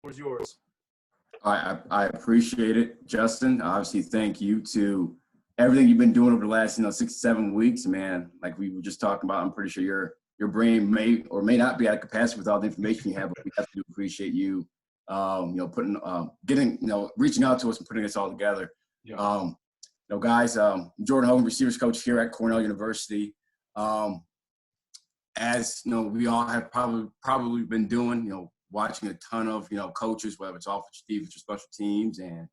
Where's yours? I appreciate it, Justin. Obviously, thank you to everything you've been doing over the last 6 to 7 weeks, man. Like we were just talking about, I'm pretty sure your brain may or may not be at capacity with all the information you have, but we definitely appreciate you, putting, getting, reaching out to us and putting us all together. Yeah. Guys, Jordan Hogan, receivers coach here at Cornell University. As we all have probably been doing, watching a ton of coaches, whether it's offensive, defense, or special teams, and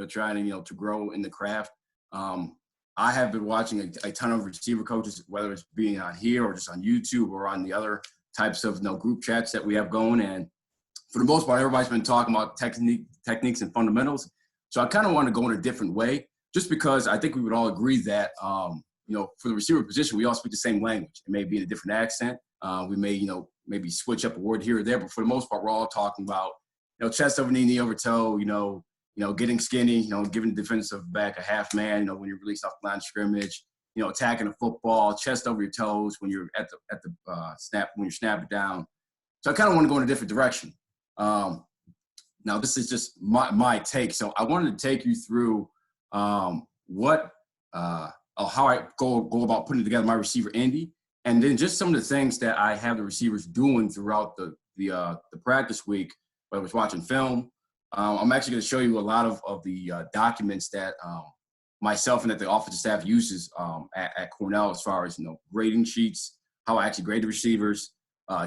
trying to grow in the craft. I have been watching a ton of receiver coaches, whether it's being on here or just on YouTube or on the other types of group chats that we have going. And for the most part, everybody's been talking about techniques and fundamentals. So I kind of want to go in a different way, just because I think we would all agree that for the receiver position, we all speak the same language. It may be in a different accent. We may maybe switch up a word here or there, but for the most part, we're all talking about chest over knee, knee over toe. Getting skinny, giving the defensive back a half man, when you're released off the line of scrimmage, attacking the football, chest over your toes when you're at the snap, when you're snapping down. So I kind of want to go in a different direction. Now this is just my take. So I wanted to take you through how I go about putting together my receiver Indy, and then just some of the things that I have the receivers doing throughout the practice week, whether it's watching film. I'm actually going to show you a lot of the documents that myself and that the offensive staff uses at Cornell, as far as grading sheets, how I actually grade the receivers,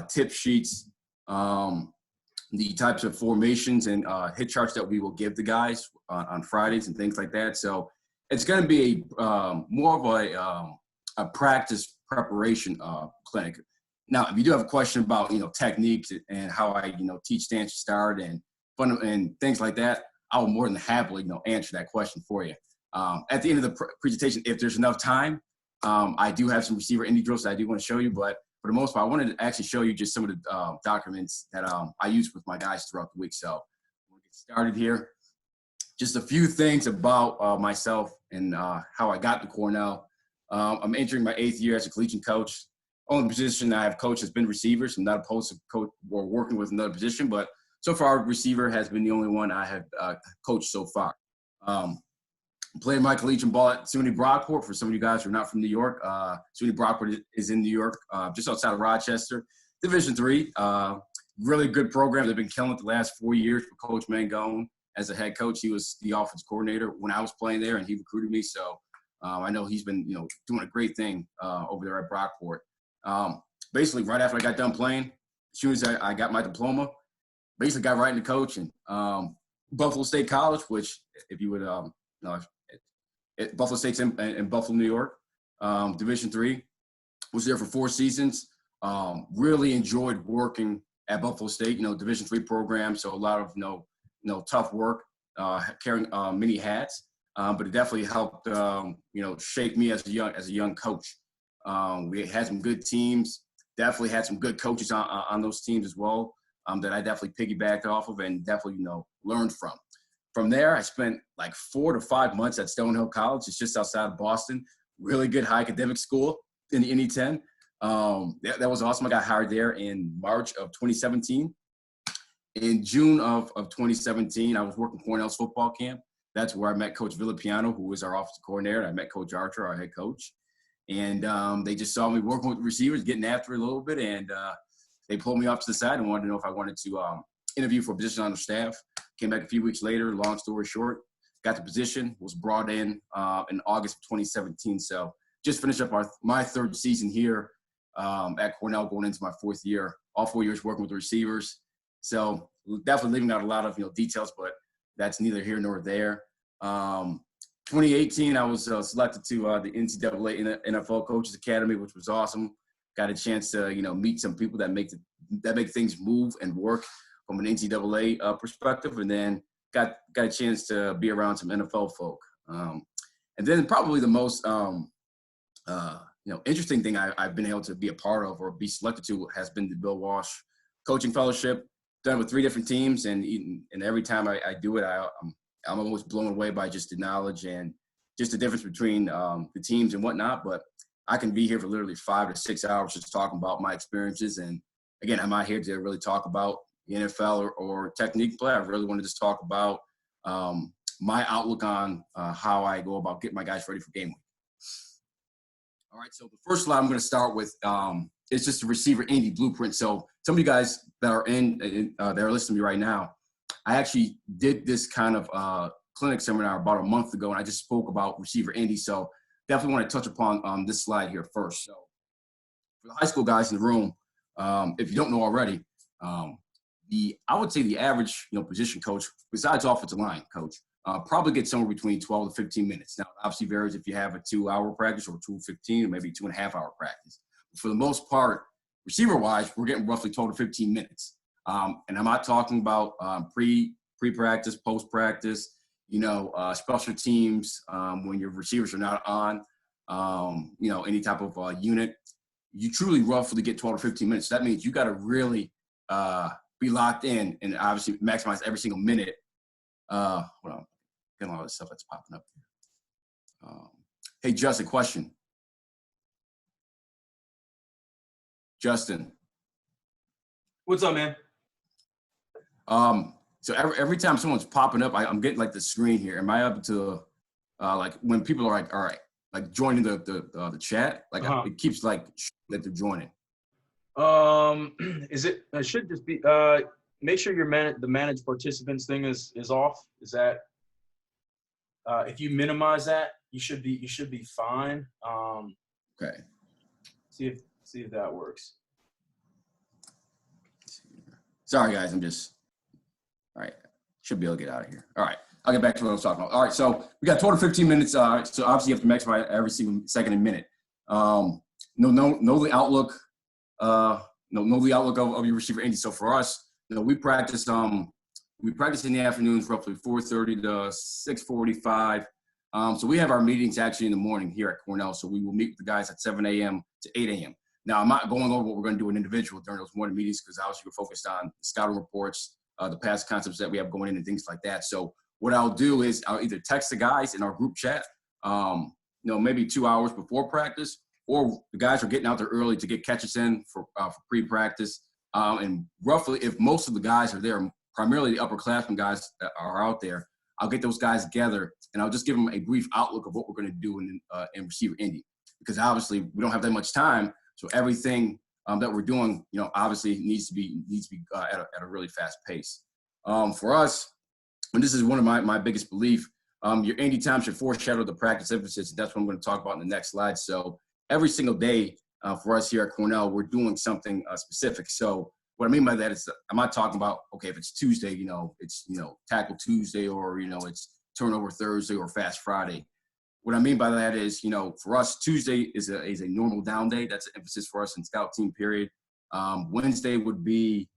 tip sheets, the types of formations and hit charts that we will give the guys on Fridays and things like that. So it's going to be more of a practice preparation clinic. Now, if you do have a question about techniques and how I teach stance to start and things like that, I will more than happily answer that question for you. At the end of the presentation, if there's enough time, I do have some receiver Indy drills that I do want to show you, but for the most part, I wanted to actually show you just some of the documents that I use with my guys throughout the week. So we'll get started here. Just a few things about myself and how I got to Cornell. I'm entering my 8th year as a collegiate coach. Only position I have coached has been receivers. I'm not opposed to coach or working with another position, but so far receiver has been the only one I have coached so far. Played my collegiate ball at SUNY Brockport. For some of you guys who are not from New York, SUNY Brockport is in New York, just outside of Rochester. Division III, really good program. They've been killing it the last 4 years for Coach Mangone as a head coach. He was the offense coordinator when I was playing there, and he recruited me. So I know he's been doing a great thing over there at Brockport. Basically, right after I got done playing, as soon as I got my diploma, basically got right into coaching. Buffalo State College, which if you would Buffalo State's in Buffalo, New York, Division III. Was there for 4 seasons. Really enjoyed working at Buffalo State. Division III program, so a lot of tough work, carrying many hats. But it definitely helped shape me as a young coach. We had some good teams. Definitely had some good coaches on those teams as well, that I definitely piggybacked off of and definitely learned from. From there, I spent like 4 to 5 months at Stonehill College. It's just outside of Boston. Really good high academic school in the Indy 10. That was awesome. I got hired there in March of 2017. In June of 2017, I was working Cornell's football camp. That's where I met Coach Villapiano, who was our offensive coordinator. I met Coach Archer, our head coach. And they just saw me working with the receivers, getting after it a little bit. And they pulled me off to the side and wanted to know if I wanted to interview for a position on the staff. Came back a few weeks later, long story short, got the position, was brought in August of 2017. So just finished up my 3rd season here at Cornell, going into my 4th year, all 4 years working with the receivers. So definitely leaving out a lot of details, but that's neither here nor there. 2018, I was selected to the NCAA NFL Coaches Academy, which was awesome. Got a chance to meet some people that make things move and work from an NCAA perspective, and then got a chance to be around some NFL folk. And then probably the most interesting thing I've been able to be a part of or be selected to has been the Bill Walsh Coaching Fellowship. Done with 3 different teams, and every time I do it, I'm always blown away by just the knowledge and just the difference between the teams and whatnot. But I can be here for literally 5 to 6 hours just talking about my experiences. And again, I'm not here to really talk about the NFL or technique play. I really want to just talk about my outlook on how I go about getting my guys ready for game week. All right, so the first slide I'm going to start with is just the receiver Indy blueprint. So some of you guys that are that are listening to me right now, I actually did this kind of clinic seminar about a month ago, and I just spoke about receiver Indy. So definitely want to touch upon this slide here first. So for the high school guys in the room, if you don't know already, I would say the average position coach, besides offensive line coach, probably gets somewhere between 12 to 15 minutes. Now, it obviously varies if you have a 2-hour practice or 2:15 or maybe 2.5-hour practice. But for the most part, receiver-wise, we're getting roughly 12 to 15 minutes. And I'm not talking about pre-practice, post-practice, special teams when your receivers are not on, any type of unit. You truly roughly get 12 to 15 minutes. That means you got to really be locked in and obviously maximize every single minute. Hold on. Getting all this stuff that's popping up here. Hey, Justin, question. Justin. What's up, man? So every time someone's popping up, I'm getting like the screen here. Am I able to like when people are like, all right, like joining the chat, like it keeps like that they're joining. It should just be make sure the managed participants thing is off. Is that if you minimize that, you should be fine. Okay. See if that works. Sorry guys, all right. Should be able to get out of here. All right. I'll get back to what I was talking about. All right. So we got total 15 minutes. So obviously you have to maximize every single second and minute. Know the outlook. Know the outlook of your receiver Indy. So for us, we practice in the afternoons, roughly 4:30 to 6:45. So we have our meetings actually in the morning here at Cornell. So we will meet with the guys at 7 a.m. to 8 a.m. Now, I'm not going over what we're going to do in individual during those morning meetings because obviously we're focused on the scouting reports, the past concepts that we have going in and things like that. So what I'll do is I'll either text the guys in our group chat, maybe 2 hours before practice, or the guys are getting out there early to get catches in for pre-practice. And roughly, if most of the guys are there, primarily the upperclassmen guys that are out there, I'll get those guys together and I'll just give them a brief outlook of what we're going to do in receiver Indy, because obviously we don't have that much time. So everything that we're doing, obviously needs to be at a really fast pace. For us, and this is one of my biggest belief, your Indy time should foreshadow the practice emphasis. And that's what I'm going to talk about in the next slide. So every single day for us here at Cornell, we're doing something specific. So what I mean by that is I'm not talking about, okay, if it's Tuesday, it's, tackle Tuesday, or, it's turnover Thursday or fast Friday. What I mean by that is, for us, Tuesday is a normal down day. That's an emphasis for us in scout team period. Wednesday would be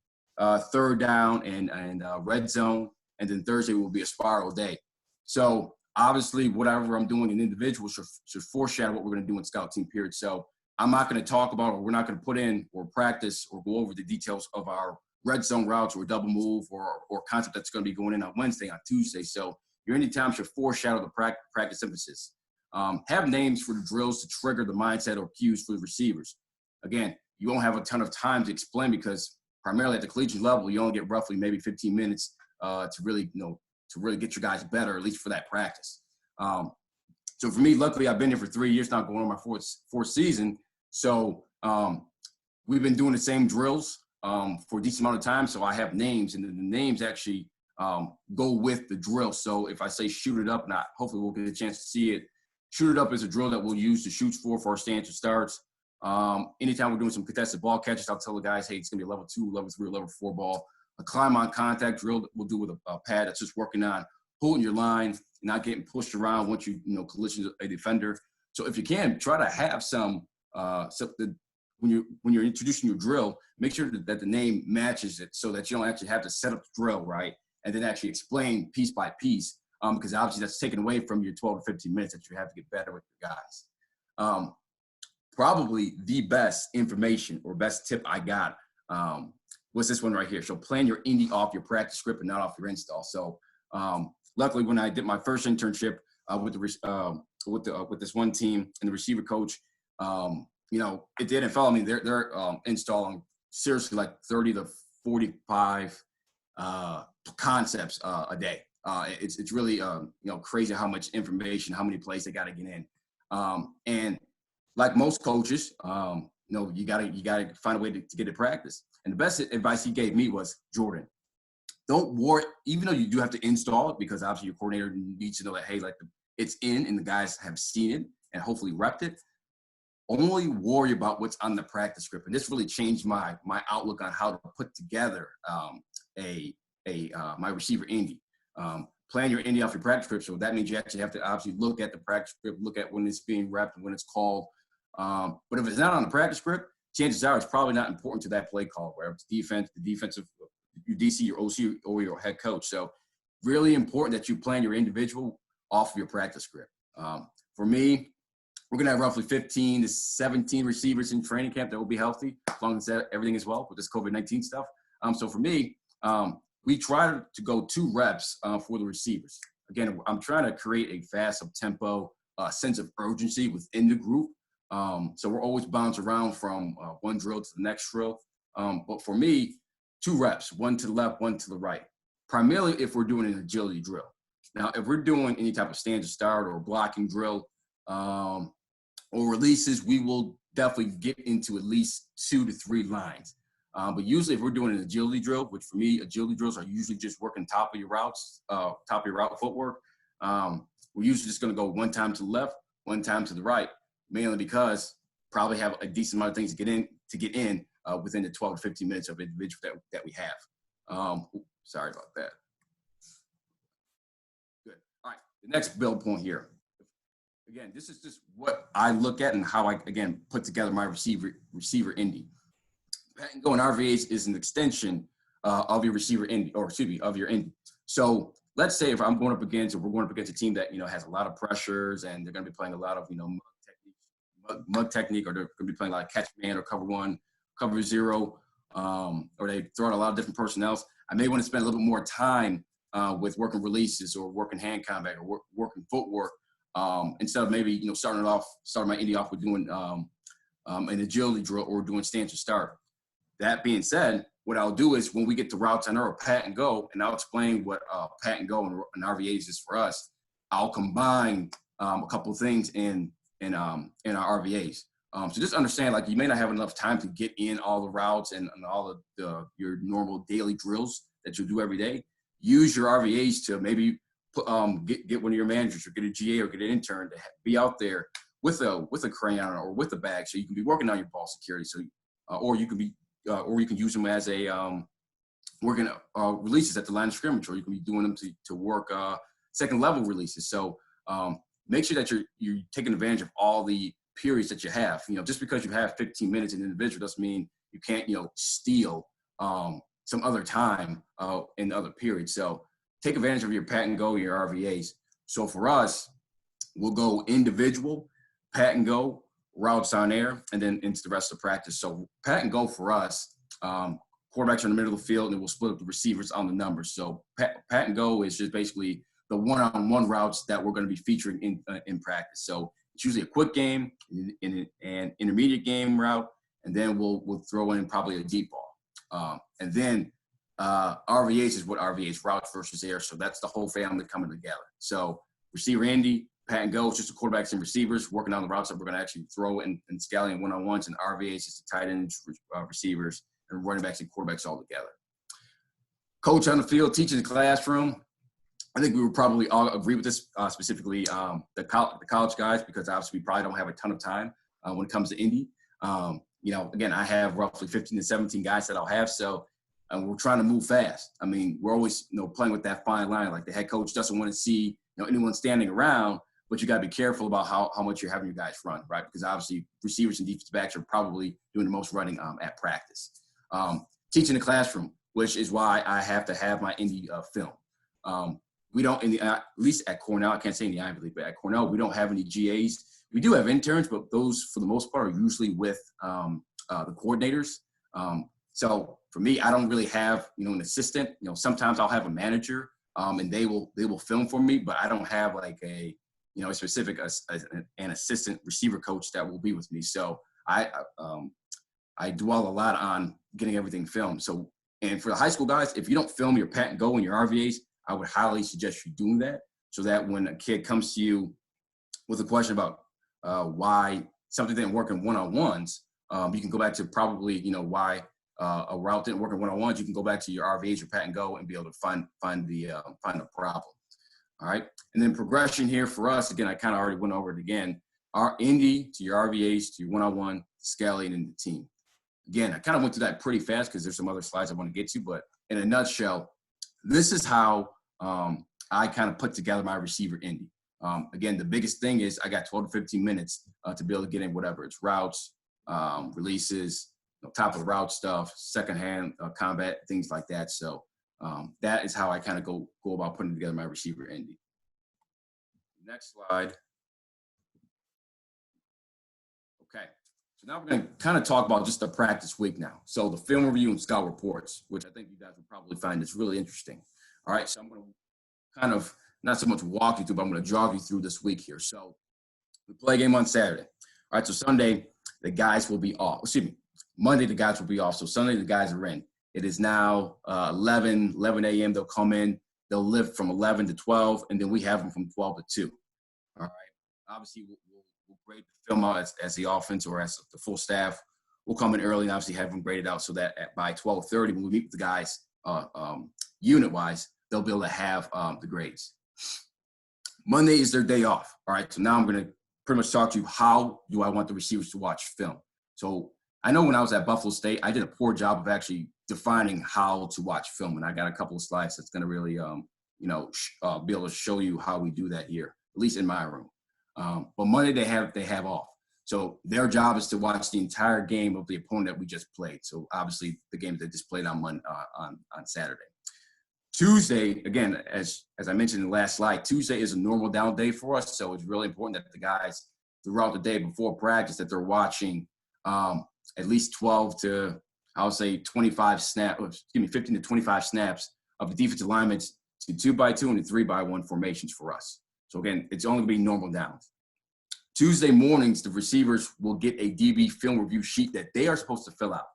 third down and red zone. And then Thursday will be a spiral day. So obviously whatever I'm doing in individual should foreshadow what we're going to do in scout team period. So I'm not going to talk about, or we're not going to put in or practice or go over the details of our red zone routes or double move or concept that's going to be going in on Wednesday, on Tuesday. So your Indy time should foreshadow the practice emphasis. Have names for the drills to trigger the mindset or cues for the receivers. Again, you won't have a ton of time to explain because primarily at the collegiate level, you only get roughly maybe 15 minutes to really get your guys better, at least for that practice. So for me, luckily, I've been here for 3 years now, going on my fourth season. So we've been doing the same drills for a decent amount of time. So I have names, and the names actually go with the drill. So if I say shoot it up, hopefully we'll get a chance to see it. Shoot it up is a drill that we'll use to shoot for our stands or starts. Anytime we're doing some contested ball catches, I'll tell the guys, hey, it's going to be a level 2, level 3, or level 4 ball. A climb on contact drill that we'll do with a pad that's just working on holding your line, not getting pushed around once you collision a defender. So if you can, try to have some when you're introducing your drill, make sure that the name matches it so that you don't actually have to set up the drill, right, and then actually explain piece by piece, because obviously that's taken away from your 12 to 15 minutes that you have to get better with your guys. Probably the best information or best tip I got was this one right here. So plan your Indy off your practice script and not off your install. So luckily, when I did my first internship with this one team and the receiver coach, it didn't follow me. They're installing seriously like 30 to 45 concepts a day. It's really crazy how much information, how many plays they got to get in. And like most coaches, you gotta find a way to get it practice. And the best advice he gave me was, Jordan, don't worry, even though you do have to install it, because obviously your coordinator needs to know that, hey, like it's in and the guys have seen it and hopefully repped it. Only worry about what's on the practice script. And this really changed my outlook on how to put together my receiver indie. Plan your indie off your practice script. So that means you actually have to obviously look at the practice script, look at when it's being repped and when it's called. But if it's not on the practice script, chances are it's probably not important to that play call, whether it's defense, the defensive, your DC, your OC, or your head coach. So really important that you plan your individual off of your practice script. For me, we're going to have roughly 15 to 17 receivers in training camp that will be healthy, as long as everything is well with this COVID-19 stuff. So for me, we try to go 2 reps for the receivers. Again, I'm trying to create a fast up-tempo sense of urgency within the group. So we're always bouncing around from one drill to the next drill. But for me, 2 reps, 1 to the left, 1 to the right, primarily if we're doing an agility drill. Now, if we're doing any type of standard start or blocking drill or releases, we will definitely get into at least 2 to 3 lines. But usually if we're doing an agility drill, which for me, agility drills are usually just working top of your routes, top of your route footwork. We're usually just going to go 1 time to the left, 1 time to the right, mainly because probably have a decent amount of things to get in within the 12 to 15 minutes of individual that we have. Sorry about that. Good. All right. The next build point here. Again, this is just what I look at and how I, again, put together my receiver indie. Pat and go in RVAs is an extension of your receiver indie, or excuse me, of your indie. So let's say if we're going up against a team that, has a lot of pressures and they're going to be playing a lot of, mug technique, or they're going to be playing a lot of catch man or cover 1, cover 0, or they throw out a lot of different personnel. I may want to spend a little bit more time with working releases or working hand combat or working footwork instead of maybe, starting my indie off with doing an agility drill or doing stance to start. That being said, what I'll do is when we get to routes on or pat and go, and I'll explain what pat and go and RVAs is for us, I'll combine a couple of things in our RVAs. So just understand, like, you may not have enough time to get in all the routes and all of your normal daily drills that you'll do every day. Use your RVAs to maybe get one of your managers or get a GA or get an intern to be out there with a crayon or with a bag, so you can be working on your ball security. So, or you can use them as a working releases at the line of scrimmage, or you can be doing them to work second level releases. So make sure that you're taking advantage of all the periods that you have. Just because you have 15 minutes in an individual doesn't mean you can't steal some other time in other periods. So take advantage of your pat and go, your RVAs. So for us, we'll go individual, pat and go, routes on air, and then into the rest of the practice. So pat and go for us, quarterbacks are in the middle of the field, and we'll split up the receivers on the numbers. So pat and go is just basically the one-on-one routes that we're going to be featuring in practice. So it's usually a quick game, in an intermediate game route, and then we'll throw in probably a deep ball. And then RVAs is what RVAs, routes versus air. So that's the whole family coming together. So receiver Andy, pat and go, it's just the quarterbacks and receivers working on the routes that we're going to actually throw and scouting one-on-ones, and RVAs is the tight ends, receivers, and running backs and quarterbacks all together. Coach on the field, teaching the classroom. I think we would probably all agree with this, specifically the college guys, because obviously we probably don't have a ton of time when it comes to Indy. Again, I have roughly 15 to 17 guys that I'll have, so we're trying to move fast. I mean, we're always playing with that fine line. Like, the head coach doesn't want to see anyone standing around, but you got to be careful about how much you're having your guys run, right? Because obviously receivers and defensive backs are probably doing the most running at practice. Teaching the classroom, which is why I have to have my Indy film. We don't, at least at Cornell, I can't say in the Ivy League, but at Cornell, we don't have any GAs. We do have interns, but those, for the most part, are usually with the coordinators. So for me, I don't really have, an assistant. Sometimes I'll have a manager, and they will film for me, but I don't have like a specific an assistant receiver coach that will be with me. So I dwell a lot on getting everything filmed. So And for the high school guys, if you don't film your pat and go and your RVAs, I would highly suggest you doing that, so that when a kid comes to you with a question about why something didn't work in one-on-ones, you can go back to probably, why a route didn't work in one-on-ones. You can go back to your RVAs, your pat and go, and be able to find the problem. All right. And then progression here for us, again, I kind of already went over it again. Our Indy to your RVAs to your one-on-one, scaling in the team. Again, I kind of went through that pretty fast because there's some other slides I want to get to, but in a nutshell, this is how I kind of put together my receiver Indy. Again, the biggest thing is I got 12 to 15 minutes to be able to get in whatever it's routes, releases, top of the route stuff, secondhand combat, things like that. So that is how I kind of go about putting together my receiver Indy. Next slide. Okay. So now we're going to kind of talk about just the practice week now. So the film review and scout reports, which I think you guys will probably find is really interesting. All right. So I'm going to kind of not so much walk you through, but I'm going to jog you through this week here. So we play a game on Saturday. All right. So Sunday, the guys will be off. Excuse me. Monday, the guys will be off. So Sunday, the guys are in. It is now 11 a.m. They'll come in. They'll live from 11 to 12, and then we have them from 12 to 2. All right. Obviously, we'll grade the film out as the offense or as the full staff. We'll come in early and obviously have them graded out so that by 12:30, when we meet with the guys unit-wise, they'll be able to have the grades. Monday is their day off. All right. So now I'm going to pretty much talk to you, how do I want the receivers to watch film? So I know when I was at Buffalo State, I did a poor job of actually defining how to watch film. And I got a couple of slides that's going to really, be able to show you how we do that here, at least in my room. But Monday they have off. So their job is to watch the entire game of the opponent that we just played. So obviously the game that they just played on Saturday. Tuesday, again, as I mentioned in the last slide, Tuesday is a normal down day for us. So it's really important that the guys throughout the day before practice that they're watching at least 12 to, I would say 25 snaps, 15 to 25 snaps of the defensive linemen to 2x2 and 3x1 formations for us. So again, it's only going to be normal downs. Tuesday mornings, the receivers will get a DB film review sheet that they are supposed to fill out.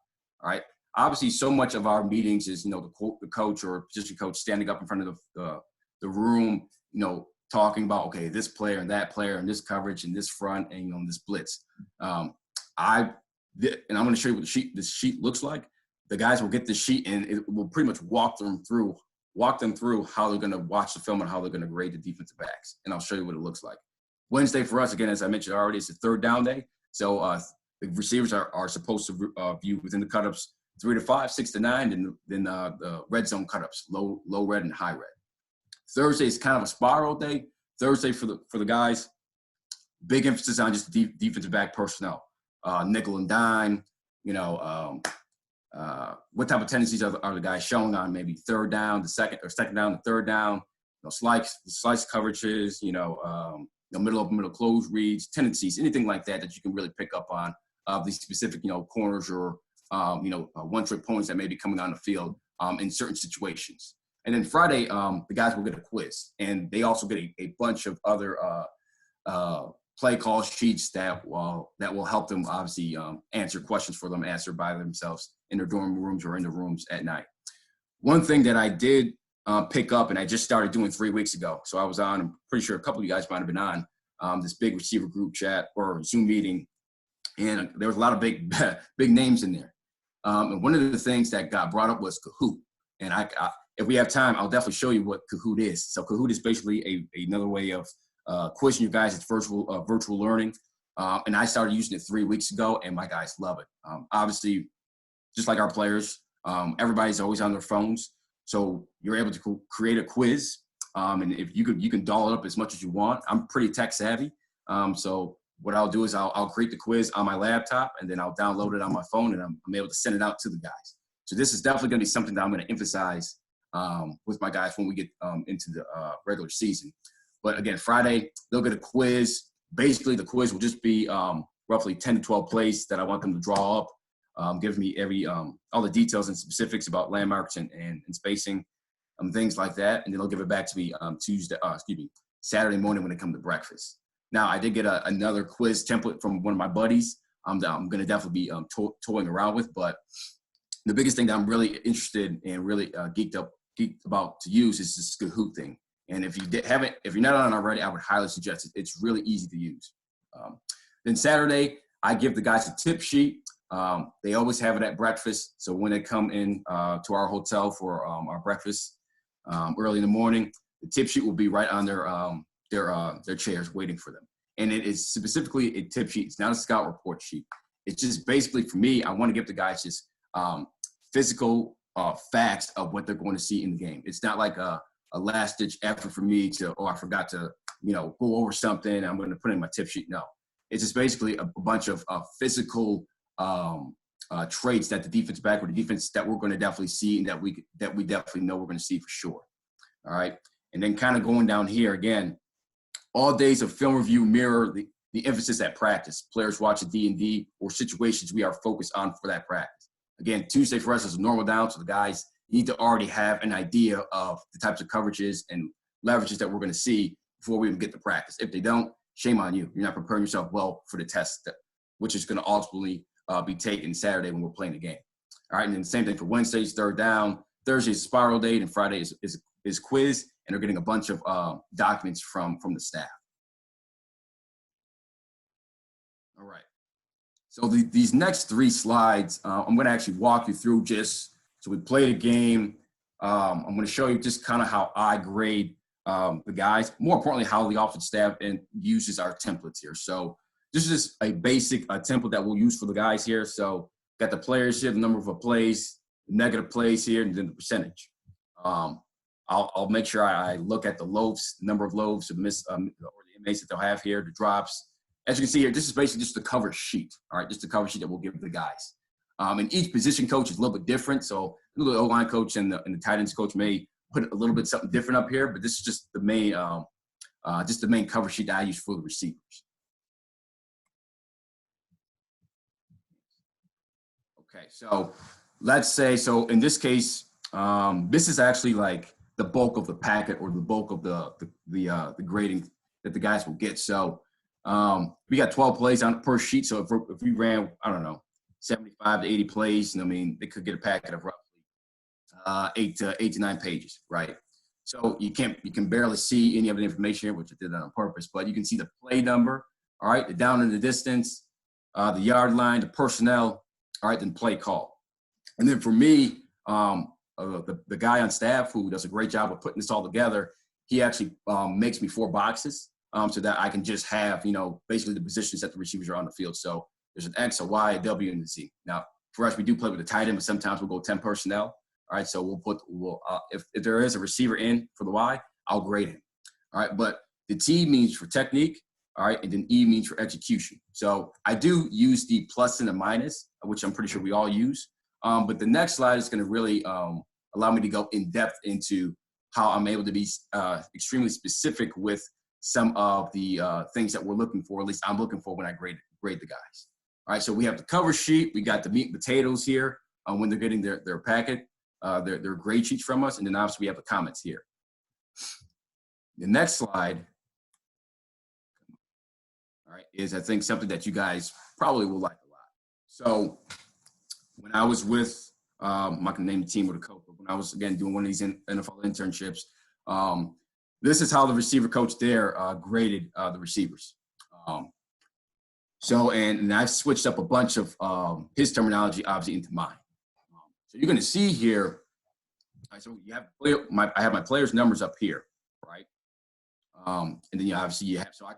All right. Obviously, so much of our meetings is, the coach or position coach standing up in front of the room, talking about, okay, this player and that player and this coverage and this front and, this blitz. And I'm going to show you what this sheet looks like. The guys will get this sheet and it will pretty much walk them through how they're going to watch the film and how they're going to grade the defensive backs. And I'll show you what it looks like. Wednesday for us, again, as I mentioned already, it's the third down day. So the receivers are supposed to view within the cutups 3 to 5, 6 to 9, and then the red zone cutups, low red and high red. Thursday is kind of a spiral day. Thursday for the guys, big emphasis on just defensive back personnel, nickel and dime. What type of tendencies are the guys showing on maybe third down, second down, the third down, slice coverages, middle close reads, tendencies, anything like that you can really pick up on these specific, corners or one-trick ponies that may be coming on the field in certain situations. And then Friday, the guys will get a quiz, and they also get a bunch of other play call sheets that will help them obviously answer questions for them answered by themselves in their dorm rooms or in the rooms at night. One thing that I did pick up, and I just started doing 3 weeks ago. So I was on, I'm pretty sure a couple of you guys might have been on this big receiver group chat or Zoom meeting, and there was a lot of big names in there. And one of the things that got brought up was Kahoot. And if we have time, I'll definitely show you what Kahoot is. So Kahoot is basically another way of quizzing you guys. It's virtual learning. And I started using it 3 weeks ago, and my guys love it. Obviously, just like our players, everybody's always on their phones. So you're able to create a quiz. And if you can doll it up as much as you want. I'm pretty tech savvy. So what I'll do is I'll create the quiz on my laptop, and then I'll download it on my phone, and I'm able to send it out to the guys. So this is definitely going to be something that I'm going to emphasize with my guys when we get into the regular season. But again, Friday, they'll get a quiz. Basically, the quiz will just be roughly 10 to 12 plays that I want them to draw up, give me all the details and specifics about landmarks and spacing, things like that. And then they'll give it back to me Saturday morning when they come to breakfast. Now, I did get another quiz template from one of my buddies that I'm going to definitely be toying around with. But the biggest thing that I'm really interested and really geeked about to use is this Kahoot thing. And if you're not on it already, I would highly suggest it. It's really easy to use. Then Saturday, I give the guys a tip sheet. They always have it at breakfast. So when they come in to our hotel for our breakfast early in the morning, the tip sheet will be right on their chairs waiting for them. And it is specifically a tip sheet. It's not a scout report sheet. It's just basically, for me, I want to give the guys just physical facts of what they're going to see in the game. It's not like a last-ditch effort for me to, I forgot to, go over something, I'm going to put it in my tip sheet. No. It's just basically a bunch of physical traits that the defense back or the defense that we're going to definitely see and that we definitely know we're going to see for sure. All right. And then kind of going down here again, all days of film review mirror the emphasis at practice. Players watch a D&D or situations we are focused on for that practice. Again, Tuesday for us is a normal down, so the guys need to already have an idea of the types of coverages and leverages that we're going to see before we even get to practice. If they don't, shame on you. You're not preparing yourself well for the test, which is going to ultimately be taken Saturday when we're playing the game. All right, and then the same thing for Wednesday's third down. Thursday is spiral date, and Friday is quiz, and they're getting a bunch of documents from the staff. All right. So these next three slides, I'm going to actually walk you through just so we played a game. I'm going to show you just kind of how I grade the guys. More importantly, how the offensive staff uses our templates here. So this is just a basic template that we'll use for the guys here. So got the players here, the number of plays, negative plays here, and then the percentage. I'll make sure I look at the loaves, the number of loaves or the inmates that they'll have here, the drops. As you can see here, this is basically just the cover sheet, all right, just the cover sheet that we'll give the guys. And each position coach is a little bit different. So the O-line coach and the tight ends coach may put a little bit something different up here, but this is just the main cover sheet that I use for the receivers. Okay, so let's say, so in this case, this is actually like the bulk of the packet or the bulk of the grading that the guys will get. So we got 12 plays on per sheet. So if we ran, I don't know, 75 to 80 plays, and I mean, they could get a packet of roughly 8 to 9 pages, right? So you can barely see any of the information here, which I did that on purpose, but you can see the play number, all right, the down and the distance, the yard line, the personnel, all right, then play call. And then for me, the guy on staff who does a great job of putting this all together, he actually makes me 4 boxes so that I can just have, basically the positions that the receivers are on the field. So there's an X, a Y, a W, and a Z. Now, for us, we do play with the tight end, but sometimes we'll go 10 personnel. All right, so if there is a receiver in for the Y, I'll grade him. All right, but the T means for technique, all right, and then E means for execution. So I do use the plus and the minus, which I'm pretty sure we all use. But the next slide is going to really allow me to go in depth into how I'm able to be extremely specific with some of the things that we're looking for, at least I'm looking for when I grade the guys. All right, so we have the cover sheet. We got the meat and potatoes here when they're getting their packet, their grade sheets from us, and then obviously we have the comments here. The next slide, all right, is I think something that you guys probably will like a lot. So when I was with, I'm not going to name the team or the coach, but when I was, again, doing one of these NFL internships, this is how the receiver coach there graded the receivers. And I've switched up a bunch of his terminology, obviously, into mine. So you're going to see here, so you have I have my players' numbers up here, right? And then obviously you have, so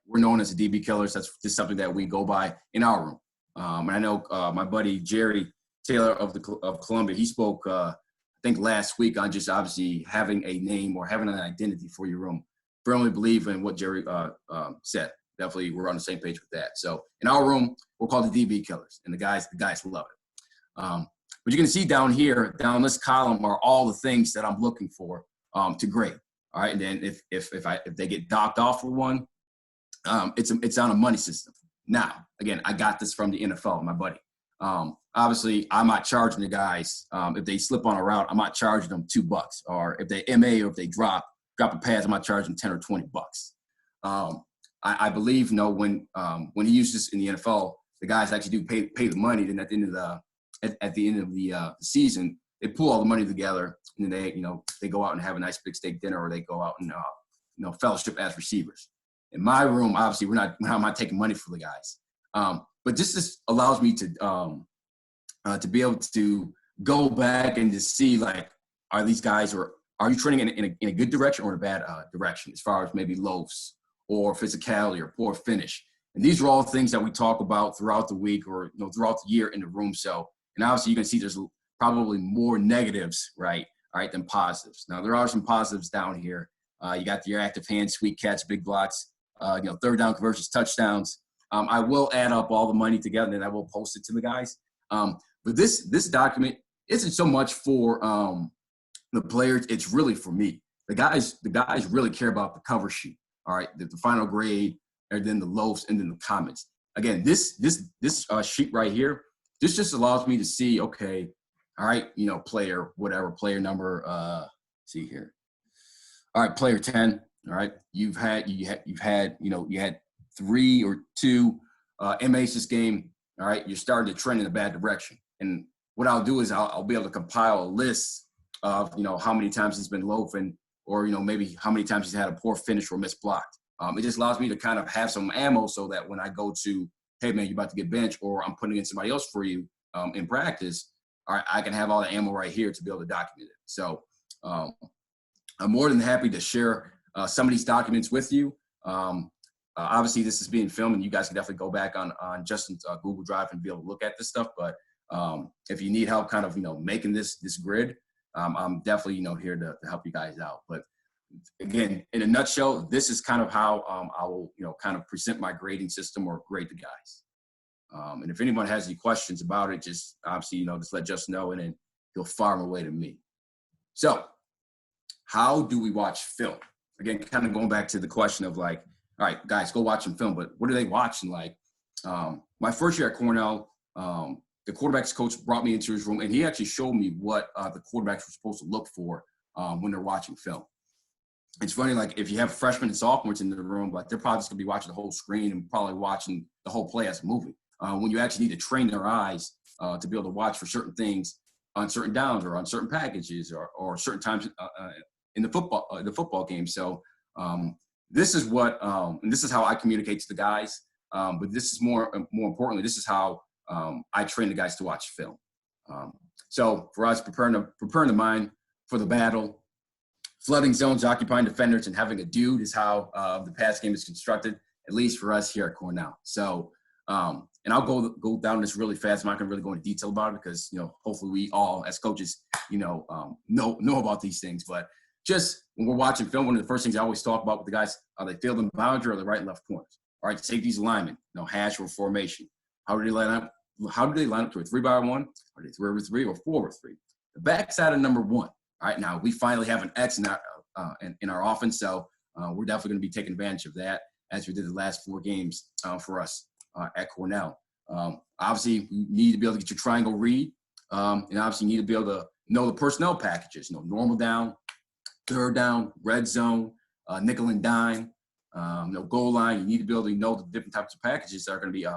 we're known as the DB killers. That's just something that we go by in our room. And I know my buddy Jerry Taylor of Columbia, he spoke, I think last week on just obviously having a name or having an identity for your room. Firmly believe in what Jerry said. Definitely, we're on the same page with that. So in our room, we're called the DB killers, and the guys love it. But you can see down here, down this column, are all the things that I'm looking for to grade. All right, and then if they get docked off for one, it's on a money system. Now, again, I got this from the NFL, my buddy. Obviously, I'm not charging the guys if they slip on a route. I'm not charging them $2, or if they MA or if they drop a pass, I'm not charging 10 or $20. I believe, when he uses this in the NFL, the guys actually do pay the money. Then at the end of at the end of the season, they pull all the money together, and then they go out and have a nice big steak dinner, or they go out and fellowship as receivers. In my room, obviously, I'm not taking money for the guys, but this allows me to be able to go back and to see, like, are these guys, or are you trending in a good direction or in a bad direction, as far as maybe loafs or physicality or poor finish. And these are all things that we talk about throughout the week, or throughout the year in the room. So, and obviously you can see there's probably more negatives, right, all right, than positives. Now there are some positives down here. You got your active hands, sweet catch, big blocks, third down conversions, touchdowns. I will add up all the money together, and I will post it to the guys. But this document isn't so much for the players. It's really for me. The guys really care about the cover sheet. All right, the final grade, and then the loafs, and then the comments. Again, this sheet right here, this just allows me to see, okay, all right, player, whatever, player number, see here. All right, player 10, all right, you had 3 or 2 MAs this game, all right, you're starting to trend in a bad direction. And what I'll do is I'll be able to compile a list of, how many times he's been loafing, or, maybe how many times he's had a poor finish or missed blocked. It just allows me to kind of have some ammo, so that when I go to, hey, man, you're about to get benched, or I'm putting in somebody else for you in practice, all right, I can have all the ammo right here to be able to document it. So I'm more than happy to share some of these documents with you. Obviously, this is being filmed, and you guys can definitely go back on Justin's Google Drive and be able to look at this stuff. But if you need help kind of, making this grid, I'm definitely, here to help you guys out. But again, in a nutshell, this is kind of how I will, kind of present my grading system or grade the guys. And if anyone has any questions about it, just obviously, just let Justin know, and then he'll fire them away to me. So how do we watch film? Again, kind of going back to the question of, like, all right, guys, go watch some film, but what are they watching? Like, my first year at Cornell, the quarterbacks coach brought me into his room, and he actually showed me what the quarterbacks were supposed to look for when they're watching film. It's funny, like, if you have freshmen and sophomores in the room, like, they're probably just gonna be watching the whole screen and probably watching the whole play as a movie. When you actually need to train their eyes to be able to watch for certain things on certain downs, or on certain packages, or certain times in the football game. So this is what, and this is how I communicate to the guys. But this is more importantly, this is how I train the guys to watch film. So for us, preparing the mind for the battle, flooding zones, occupying defenders, and having a dude is how the pass game is constructed, at least for us here at Cornell. So, and I'll go down this really fast. I'm not gonna really go into detail about it, because, hopefully we all as coaches, know about these things. But just when we're watching film, one of the first things I always talk about with the guys, are they field and boundary, or the right and left corners? All right, safeties, alignment, hash or formation. How do they line up? How do they line up to a 3-by-1? Are they 3-over-3 or 4-over-3? The backside of number 1. All right, now we finally have an X in our offense, so we're definitely going to be taking advantage of that, as we did the last 4 games for us at Cornell. Obviously, you need to be able to get your triangle read, and obviously you need to be able to know the personnel packages. Normal down, third down, red zone, nickel and dime, goal line. You need to be able to know the different types of packages that are going to be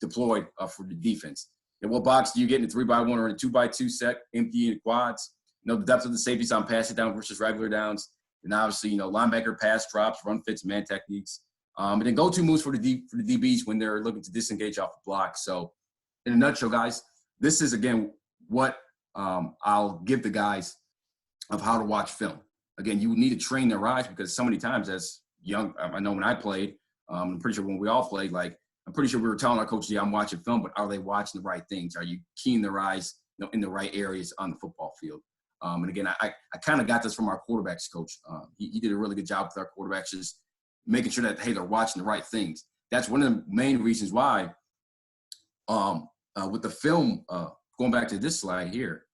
deployed for the defense. And what box do you get in a 3-by-1 or in a 2-by-2 set, empty and quads? The depth of the safeties on passing down versus regular downs. And obviously, linebacker pass drops, run fits, man techniques. And then go-to moves for the DBs when they're looking to disengage off the block. So in a nutshell, guys, this is, again, what I'll give the guys of how to watch film. Again, you need to train their eyes, because so many times as young, I know when I played, I'm pretty sure when we all played, like, I'm pretty sure we were telling our coaches, yeah, I'm watching film, but are they watching the right things? Are you keying their eyes, in the right areas on the football field? And again, I kind of got this from our quarterbacks coach. He did a really good job with our quarterbacks, just making sure that, hey, they're watching the right things. That's one of the main reasons why with the film, going back to this slide here.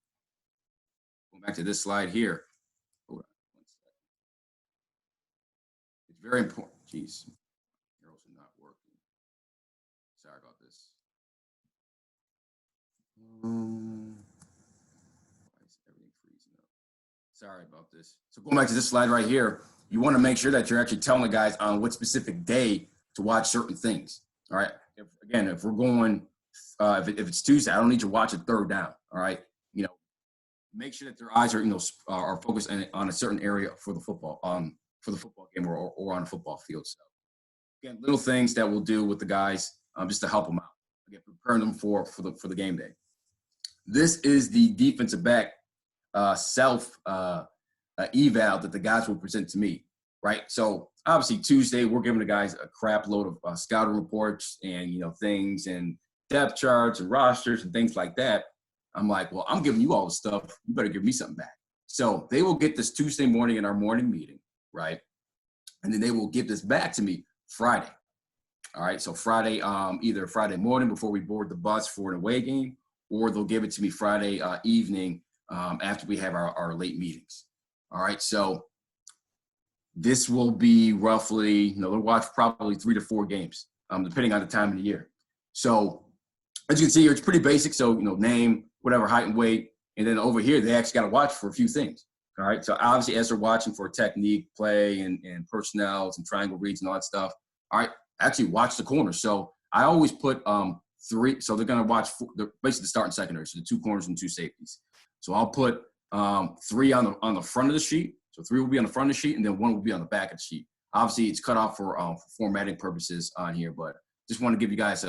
Hold on one second. It's very important. Jeez. Arrows are not working. Sorry about this. Why is everything freezing up? Sorry about this. So going back to this slide right here, you want to make sure that you're actually telling the guys on what specific day to watch certain things. All right. If we're going if it's Tuesday, I don't need to watch a third down. All right, you know, make sure that their eyes are are focused on a certain area for the football game or on a football field. So again, little things that we'll do with the guys just to help them out, again, preparing them for the game day. This is the defensive back self eval that the guys will present to me, right? So obviously Tuesday we're giving the guys a crap load of scouting reports and things and depth charts and rosters and things like that. I'm like, well, I'm giving you all the stuff. You better give me something back. So they will get this Tuesday morning in our morning meeting, right? And then they will give this back to me Friday. All right, so Friday, either Friday morning before we board the bus for an away game, or they'll give it to me Friday evening after we have our late meetings. All right, so this will be roughly, they'll watch probably 3 to 4 games, depending on the time of the year. So as you can see here, it's pretty basic. So, name, whatever, height and weight. And then over here, they actually got to watch for a few things. All right, so obviously as they're watching for technique, play, and personnels and triangle reads and all that stuff, all right, actually watch the corners. So I always put 3. So they're going to watch basically the start and secondary, so the 2 corners and 2 safeties. So I'll put 3 on the front of the sheet. So 3 will be on the front of the sheet, and then 1 will be on the back of the sheet. Obviously, it's cut off for formatting purposes on here, but just want to give you guys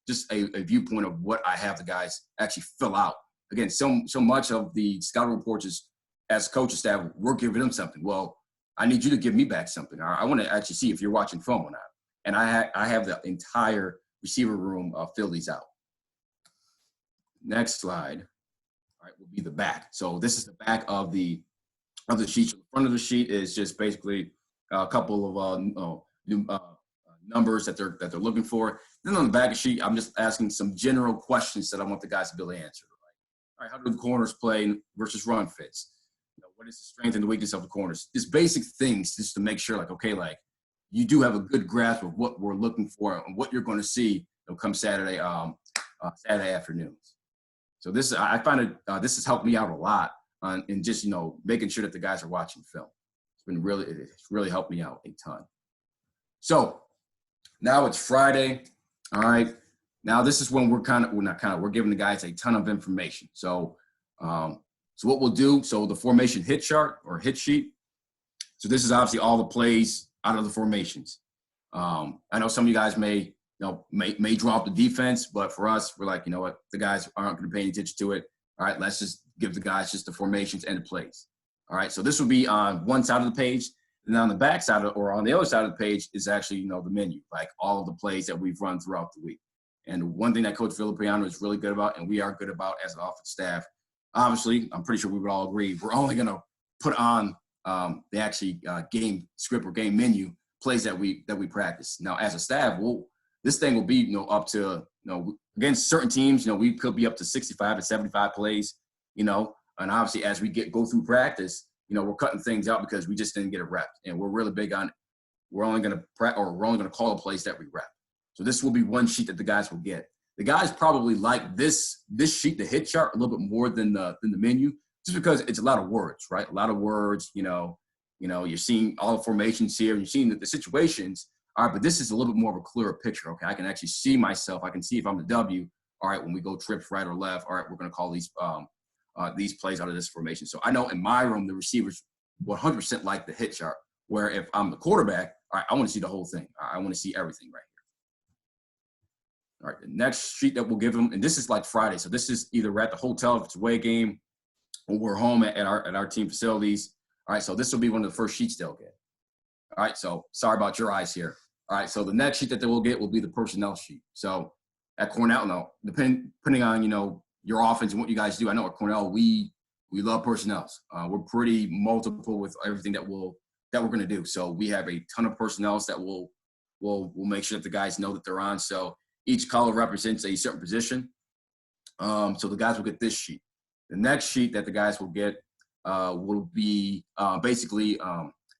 just a viewpoint of what I have the guys actually fill out. Again, so much of the scouting reports is, as coaching staff, we're giving them something. Well, I need you to give me back something. I want to actually see if you're watching film or not. And I have the entire receiver room fill these out. Next slide, all right, will be the back. So this is the back of the sheet. So the front of the sheet is just basically a couple of numbers that they're looking for. Then on the back of the sheet, I'm just asking some general questions that I want the guys to be able to answer. All right, how do the corners play versus run fits? What is the strength and the weakness of the corners? Just basic things just to make sure, you do have a good grasp of what we're looking for and what you're going to see come Saturday afternoons. So I find it this has helped me out a lot in just making sure that the guys are watching film. It's really helped me out a ton. So now it's Friday. All right. Now this is when we're giving the guys a ton of information. So what we'll do, so the formation hit chart or hit sheet. So this is obviously all the plays out of the formations. I know some of you guys may drop the defense, but for us, we're like, what, the guys aren't going to pay any attention to it. All right, let's just give the guys just the formations and the plays. All right, so this will be on one side of the page, and on the back side or on the other side of the page is actually the menu, like all of the plays that we've run throughout the week. And one thing that Coach Villapiano is really good about, and we are good about as an offense staff, obviously, I'm pretty sure we would all agree, we're only going to put on the actually game script or game menu plays that we practice. Now, as a staff, this thing will be up to against certain teams, we could be up to 65 to 75 plays, and obviously as we go through practice, we're cutting things out because we just didn't get a rep, and we're really big on we're only going to call the plays that we rep. So this will be one sheet that the guys will get. The guys probably like this sheet, the hit chart, a little bit more than the menu, just because it's a lot of words, right? A lot of words, you're seeing all the formations here, and you're seeing the situations. All right, but this is a little bit more of a clearer picture, okay? I can actually see myself. I can see if I'm the W. All right, when we go trips right or left, all right, we're going to call these plays out of this formation. So I know in my room, the receivers 100% like the hit chart, where if I'm the quarterback, all right, I want to see the whole thing. I want to see everything right here. All right, the next sheet that we'll give them, and this is like Friday. So this is either we're at the hotel if it's a away game, or we're home at our team facilities. All right, so this will be one of the first sheets they'll get. All right, so sorry about your eyes here. All right, so the next sheet that they will get will be the personnel sheet. So at Cornell, depending on your offense and what you guys do, I know at Cornell we love personnel. We're pretty multiple with everything that we're going to do. So we have a ton of personnel that will make sure that the guys know that they're on. So each color represents a certain position. So the guys will get this sheet. The next sheet that the guys will get will be basically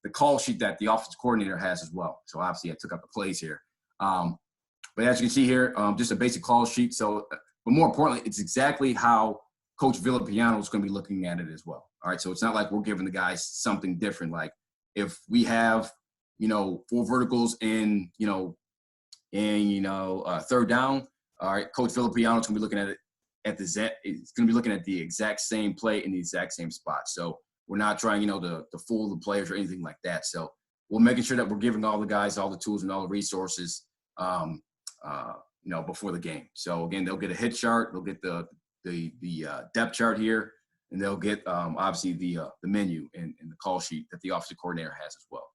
the call sheet that the offensive coordinator has as well. So obviously I took up the plays here. But as you can see here, just a basic call sheet. So, but more importantly, it's exactly how Coach Villapiano is going to be looking at it as well. All right, so it's not like we're giving the guys something different. Like if we have, 4 verticals in third down, All right, Coach Filippiano's going to be looking at it it's going to be looking at the exact same play in the exact same spot. So we're not trying, to fool the players or anything like that. So we're making sure that we're giving all the guys all the tools and all the resources, before the game. So again, they'll get a hit chart, they'll get the depth chart here, and they'll get obviously the menu and the call sheet that the offensive coordinator has as well.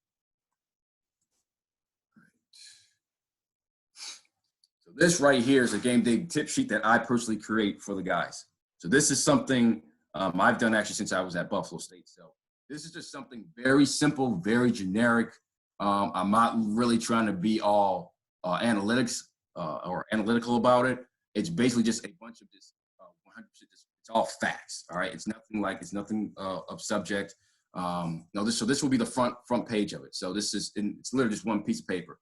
So this right here is a game day tip sheet that I personally create for the guys. So this is something I've done actually since I was at Buffalo State. So this is just something very simple, very generic. I'm not really trying to be all analytics or analytical about it. It's basically just a bunch of just 100%. It's all facts. All right. It's nothing of subject. So this will be the front page of it. So it's literally just one piece of paper.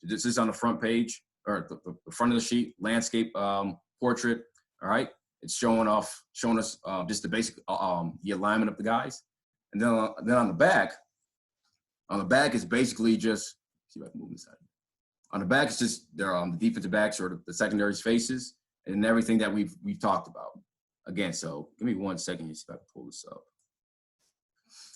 So this is on the front page or the front of the sheet, landscape portrait. All right. It's showing us just the basic the alignment of the guys, and then on the back is basically just see if I can move this side. On the back is just the defensive backs or the secondary's faces and everything that we've talked about. Again, so give me 1 second here, see if I can pull this up.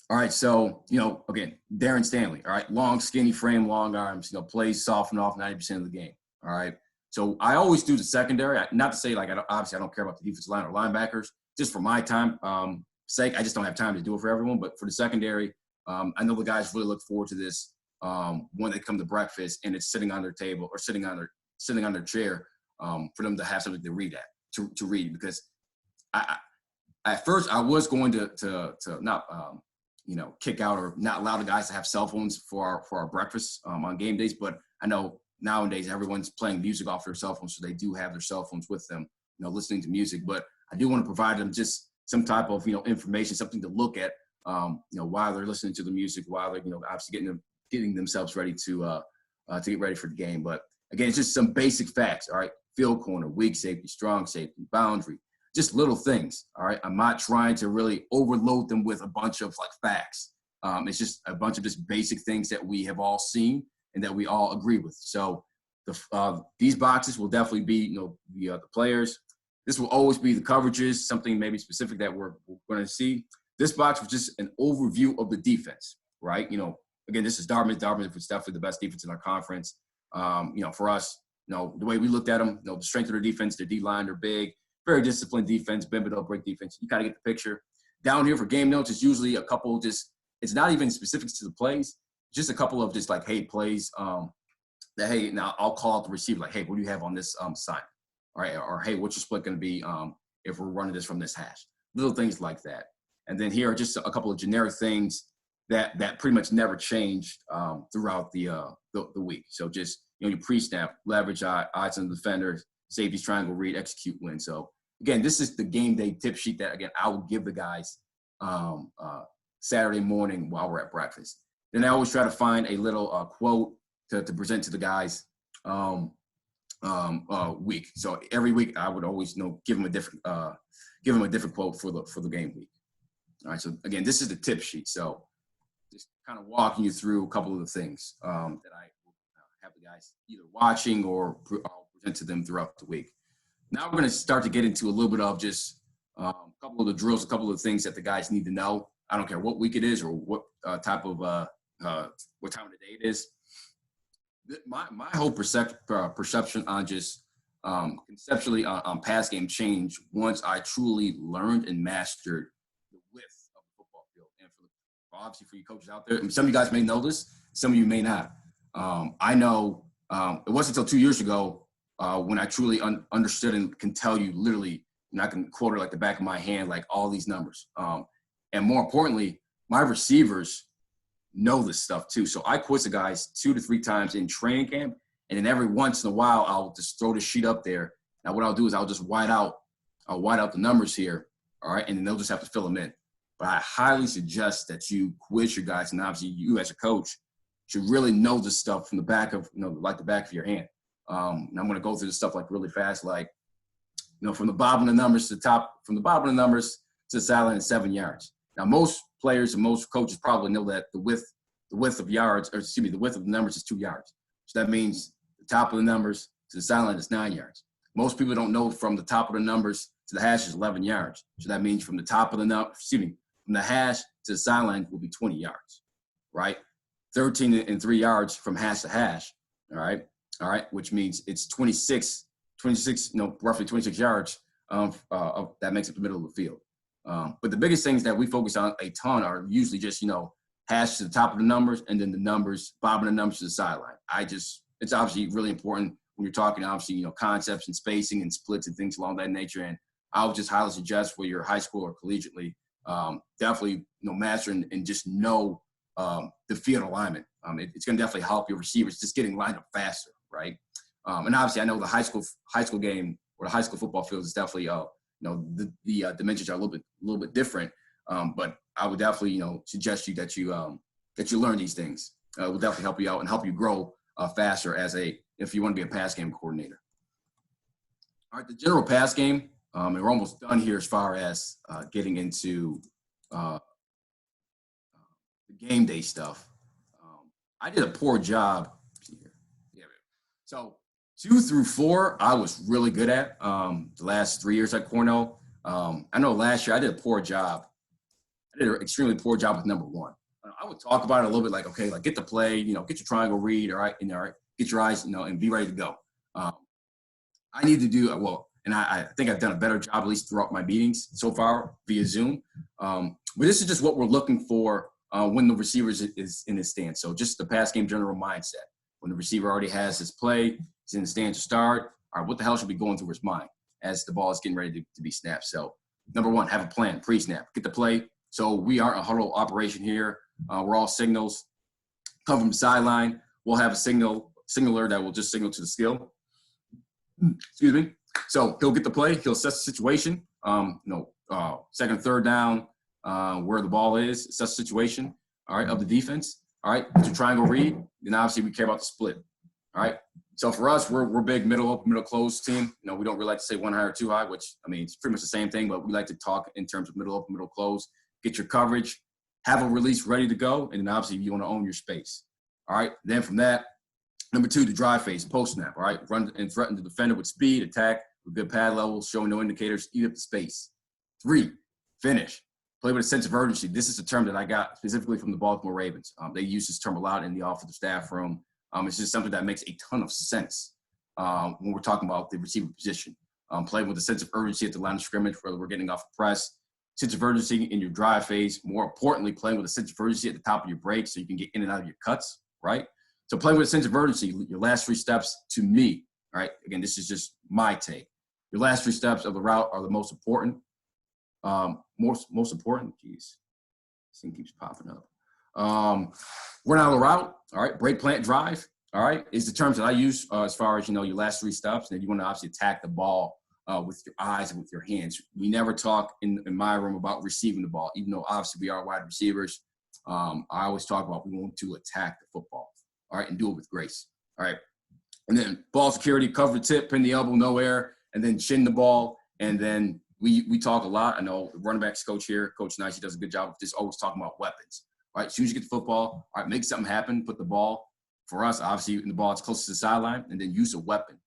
All right, so again, Darren Stanley. All right, long, skinny frame, long arms. Plays soften off 90% of the game. All right. So I always do the secondary. Not to say I don't care about the defensive line or linebackers. Just for my time sake, I just don't have time to do it for everyone. But for the secondary, I know the guys really look forward to this when they come to breakfast and it's sitting on their table or sitting on their chair for them to have something to read to read. Because at first I was going to not kick out or not allow the guys to have cell phones for our breakfast on game days, but I know nowadays everyone's playing music off their cell phones, so they do have their cell phones with them, listening to music. But I do want to provide them just some type of information, something to look at, while they're listening to the music, while they're obviously getting themselves ready to get ready for the game. But again, it's just some basic facts. All right, field corner, weak safety, strong safety, boundary, just little things. All right, I'm not trying to really overload them with a bunch of facts. It's just a bunch of just basic things that we have all seen and that we all agree with. So these boxes will definitely be, the players. This will always be the coverages, something maybe specific that we're going to see. This box was just an overview of the defense, right? Again, this is Dartmouth. Dartmouth is definitely the best defense in our conference. For us, the way we looked at them, the strength of their defense, their D-line, they're big, very disciplined defense, bend but don't break defense. You kind of get the picture. Down here for game notes, it's usually a couple it's not even specifics to the plays. Just a couple of just hey, plays that, hey, now I'll call out the receiver, hey, what do you have on this sign? All right, or hey, what's your split going to be if we're running this from this hash? Little things like that. And then here are just a couple of generic things that pretty much never changed throughout the week. So just, your pre-snap, leverage, odds on the defender, safeties, triangle, read, execute, win. So again, this is the game day tip sheet that, again, I will give the guys Saturday morning while we're at breakfast. Then I always try to find a little quote to present to the guys week. So every week I would always give them a different quote for the game week. All right. So again, this is the tip sheet. So just kind of walking you through a couple of the things that I have the guys either watching or I'll present to them throughout the week. Now we're going to start to get into a little bit of just a couple of the drills, a couple of things that the guys need to know. I don't care what week it is or what type of what time of the day it is. My whole perception on just conceptually on pass game changed once I truly learned and mastered the width of the football field. And obviously for you coaches out there, some of you guys may know this, some of you may not. I know it wasn't until 2 years ago when I truly understood and can tell you literally, and I can quote it like the back of my hand, all these numbers. And more importantly, my receivers know this stuff too. So I quiz the guys 2 to 3 times in training camp. And then every once in a while, I'll just throw the sheet up there. Now what I'll do is I'll white out the numbers here. All right. And then they'll just have to fill them in. But I highly suggest that you quiz your guys. And obviously you as a coach should really know this stuff from the back of, the back of your hand. And I'm going to go through this stuff really fast, from the bottom of the numbers to the top, from the bottom of the numbers to the sideline is 7 yards. Now, most players and most coaches probably know that the width of yards, or excuse me, the width of the numbers is 2 yards. So that means the top of the numbers to the sideline is 9 yards. most people don't know from the top of the numbers to the hash is 11 yards. So that means from the top of the from the hash to the sideline will be 20 yards, right? 13 and 3 yards from hash to hash, all right, which means it's 26, roughly 26 yards that makes up the middle of the field. But the biggest things that we focus on a ton are usually just, hash to the top of the numbers and then the numbers, bobbing the numbers to the sideline. It's obviously really important when you're talking, obviously, concepts and spacing and splits and things along that nature. And I would just highly suggest whether you're high school or collegiately, definitely, master and just know the field alignment. It's going to definitely help your receivers just getting lined up faster, right? And obviously, I know the high school game or the high school football field is definitely, the dimensions are a little bit different. But I would definitely, suggest that you learn these things. It will definitely help you out and help you grow faster if you want to be a pass game coordinator. All right, the general pass game, and we're almost done here as far as getting into the game day stuff. I did a poor job. So 2 through 4, I was really good at the last 3 years at Cornell. I know last year I did a poor job. I did an extremely poor job with number 1. I would talk about it a little bit like, okay, like get the play, get your triangle read, all right, get your eyes, and be ready to go. I need to do and I think I've done a better job, at least throughout my meetings so far via Zoom. But this is just what we're looking for when the receiver is in his stance. So just the pass game general mindset. When the receiver already has his play, he's in the stance to start, all right, what the hell should be going through his mind as the ball is getting ready to be snapped? So number 1, have a plan, pre-snap, get the play. So we aren't a huddle operation here. We're all signals. Come from the sideline. We'll have a signaler that will just signal to the skill. Excuse me. So he'll get the play. He'll assess the situation. Second, third down, where the ball is, assess the situation, all right, of the defense. All right, to triangle read. Then obviously we care about the split. All right. So for us, we're big middle close team. We don't really like to say 1 high or 2 high, which it's pretty much the same thing, but we like to talk in terms of middle open, middle close. Get your coverage, have a release ready to go, and then obviously you want to own your space. All right. Then from that, number 2, the drive phase, post snap. All right, run and threaten the defender with speed, attack with good pad levels, showing no indicators, eat up the space. 3, finish. Play with a sense of urgency. This is a term that I got specifically from the Baltimore Ravens. They use this term a lot in the offensive staff room. It's just something that makes a ton of sense when we're talking about the receiver position. Play with a sense of urgency at the line of scrimmage, whether we're getting off a press. Sense of urgency in your drive phase. More importantly, playing with a sense of urgency at the top of your break so you can get in and out of your cuts, right? So playing with a sense of urgency, your last 3 steps to me, all right? Again, this is just my take. Your last 3 steps of the route are the most important. Most important, geez, this thing keeps popping up. Run out of the route, all right, break, plant, drive, all right, is the terms that I use as far as, your last 3 steps. And then you want to obviously attack the ball with your eyes and with your hands. We never talk in my room about receiving the ball, even though obviously we are wide receivers. I always talk about we want to attack the football, all right, and do it with grace, all right. And then ball security, cover the tip, pin the elbow, no air, and then chin the ball. And then we talk a lot. I know the running backs coach here, Coach Nice, he does a good job of just always talking about weapons. All right, as soon as you get the football, all right, make something happen, put the ball, for us, obviously, the ball is close to the sideline, and then use a weapon.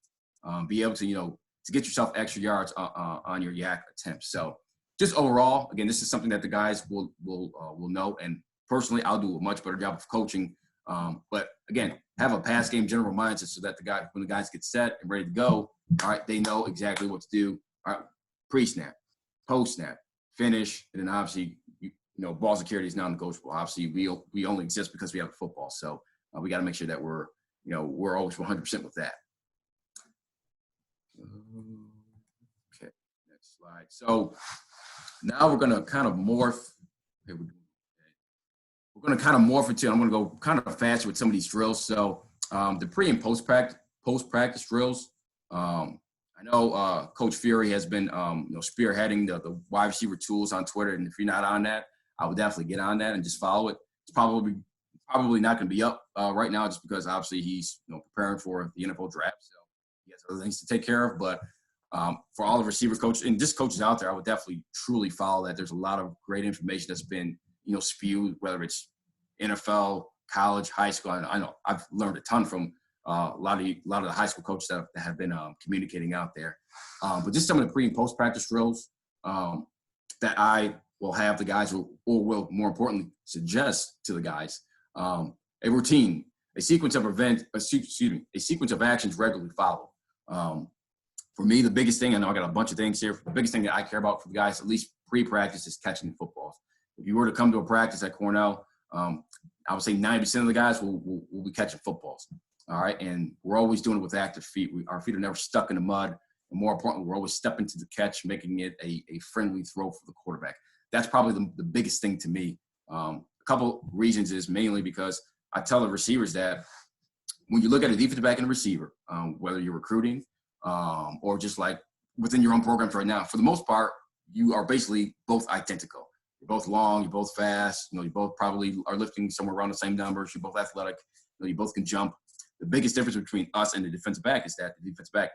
Be able to, to get yourself extra yards on your yak attempts. So just overall, again, this is something that the guys will know. And personally, I'll do a much better job of coaching. But again, have a pass game general mindset so that when the guys get set and ready to go, all right, they know exactly what to do. All right, pre-snap, post-snap, finish, and then obviously, ball security is non-negotiable. Obviously, we only exist because we have football. So we got to make sure that we're always 100% with that. Okay, next slide. So now we're going to kind of morph. Okay, we're going to kind of morph into. I'm going to go kind of faster with some of these drills. So the pre and post practice drills. I know Coach Fury has been spearheading the wide receiver tools on Twitter, and if you're not on that, I would definitely get on that and just follow it. It's probably not going to be up right now, just because obviously he's preparing for the NFL draft, so he has other things to take care of. But for all the receiver coaches and just coaches out there, I would definitely truly follow that. There's a lot of great information that's been spewed, whether it's NFL, college, high school. I know I've learned a ton from a lot of the high school coaches that have been communicating out there. But just some of the pre and post practice drills that I will have the guys or will more importantly suggest to the guys. A routine, a sequence of actions regularly followed. For me, the biggest thing, I know I got a bunch of things here. The biggest thing that I care about for the guys, at least pre-practice, is catching footballs. If you were to come to a practice at Cornell, I would say 90% of the guys will be catching footballs. All right, and we're always doing it with active feet. Our feet are never stuck in the mud. And more importantly, we're always stepping to the catch, making it a friendly throw for the quarterback. That's probably the biggest thing to me. A couple reasons is mainly because I tell the receivers that when you look at a defensive back and a receiver, whether you're recruiting or just like within your own programs right now, for the most part, you are basically both identical. You're both long, you're both fast, you both probably are lifting somewhere around the same numbers, you're both athletic, you both can jump. The biggest difference between us and the defensive back is that the defensive back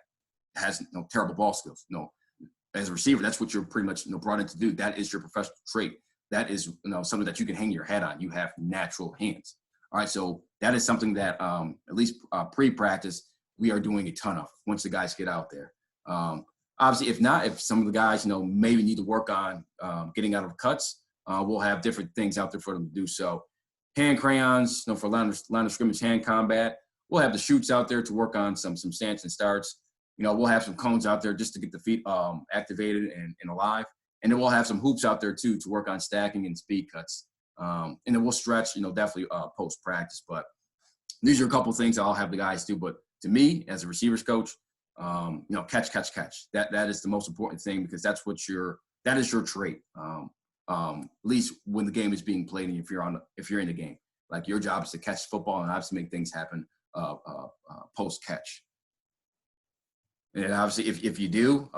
has terrible ball skills. As a receiver, that's what you're pretty much brought in to do. That is your professional trait. That is something that you can hang your hat on. You have natural hands. All right, so that is something that at least pre-practice we are doing a ton of once the guys get out there. Obviously, if some of the guys maybe need to work on getting out of cuts, we'll have different things out there for them to do. So hand crayons, for line of scrimmage hand combat. We'll have the shoots out there to work on some stance and starts. We'll have some cones out there just to get the feet activated and alive. And then we'll have some hoops out there too to work on stacking and speed cuts. And then we'll stretch, definitely post practice. But these are a couple of things I'll have the guys do. But to me, as a receivers coach, catch. That is the most important thing because that is your trait. At least when the game is being played and if you're in the game, like your job is to catch football and obviously make things happen post catch. And obviously, if you do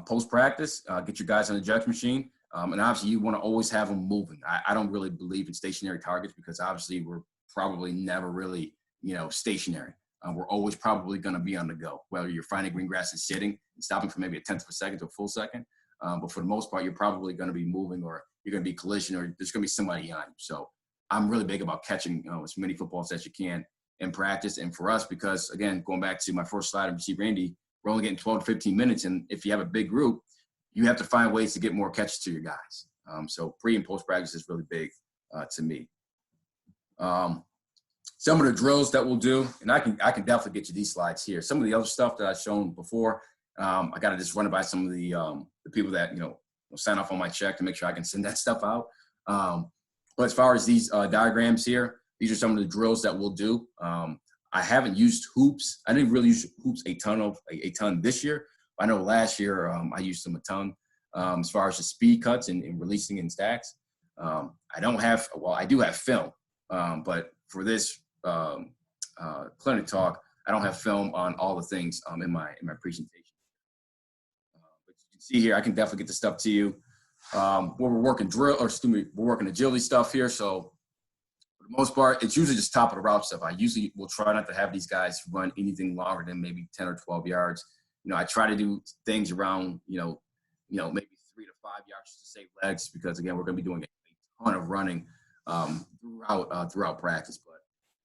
post practice, get your guys on the judge machine. And obviously, you want to always have them moving. I don't really believe in stationary targets because obviously we're probably never really stationary. We're always probably going to be on the go, whether you're finding green grass and sitting and stopping for maybe a tenth of a second to a full second. But for the most part, you're probably going to be moving or you're going to be collision or there's going to be somebody on you. So I'm really big about catching as many footballs as you can in practice. And for us, because, again, going back to my first slide of receiver Andy, we're only getting 12 to 15 minutes. And if you have a big group, you have to find ways to get more catches to your guys. So pre and post practice is really big to me. Some of the drills that we'll do, and I can definitely get you these slides here. Some of the other stuff that I've shown before, I got to just run it by some of the people that, sign off on my check to make sure I can send that stuff out. But as far as these diagrams here, these are some of the drills that we'll do. I haven't used hoops. I didn't really use hoops a ton this year. I know last year I used them a ton as far as the speed cuts and releasing in stacks. I do have film, but for this clinic talk, I don't have film on all the things in my presentation. But you can see here, I can definitely get the stuff to you. Where we're working we're working agility stuff here. So for the most part, it's usually just top of the route stuff. I usually will try not to have these guys run anything longer than maybe 10 or 12 yards. I try to do things around, maybe 3 to 5 yards to save legs because, again, we're going to be doing a ton of running throughout practice. But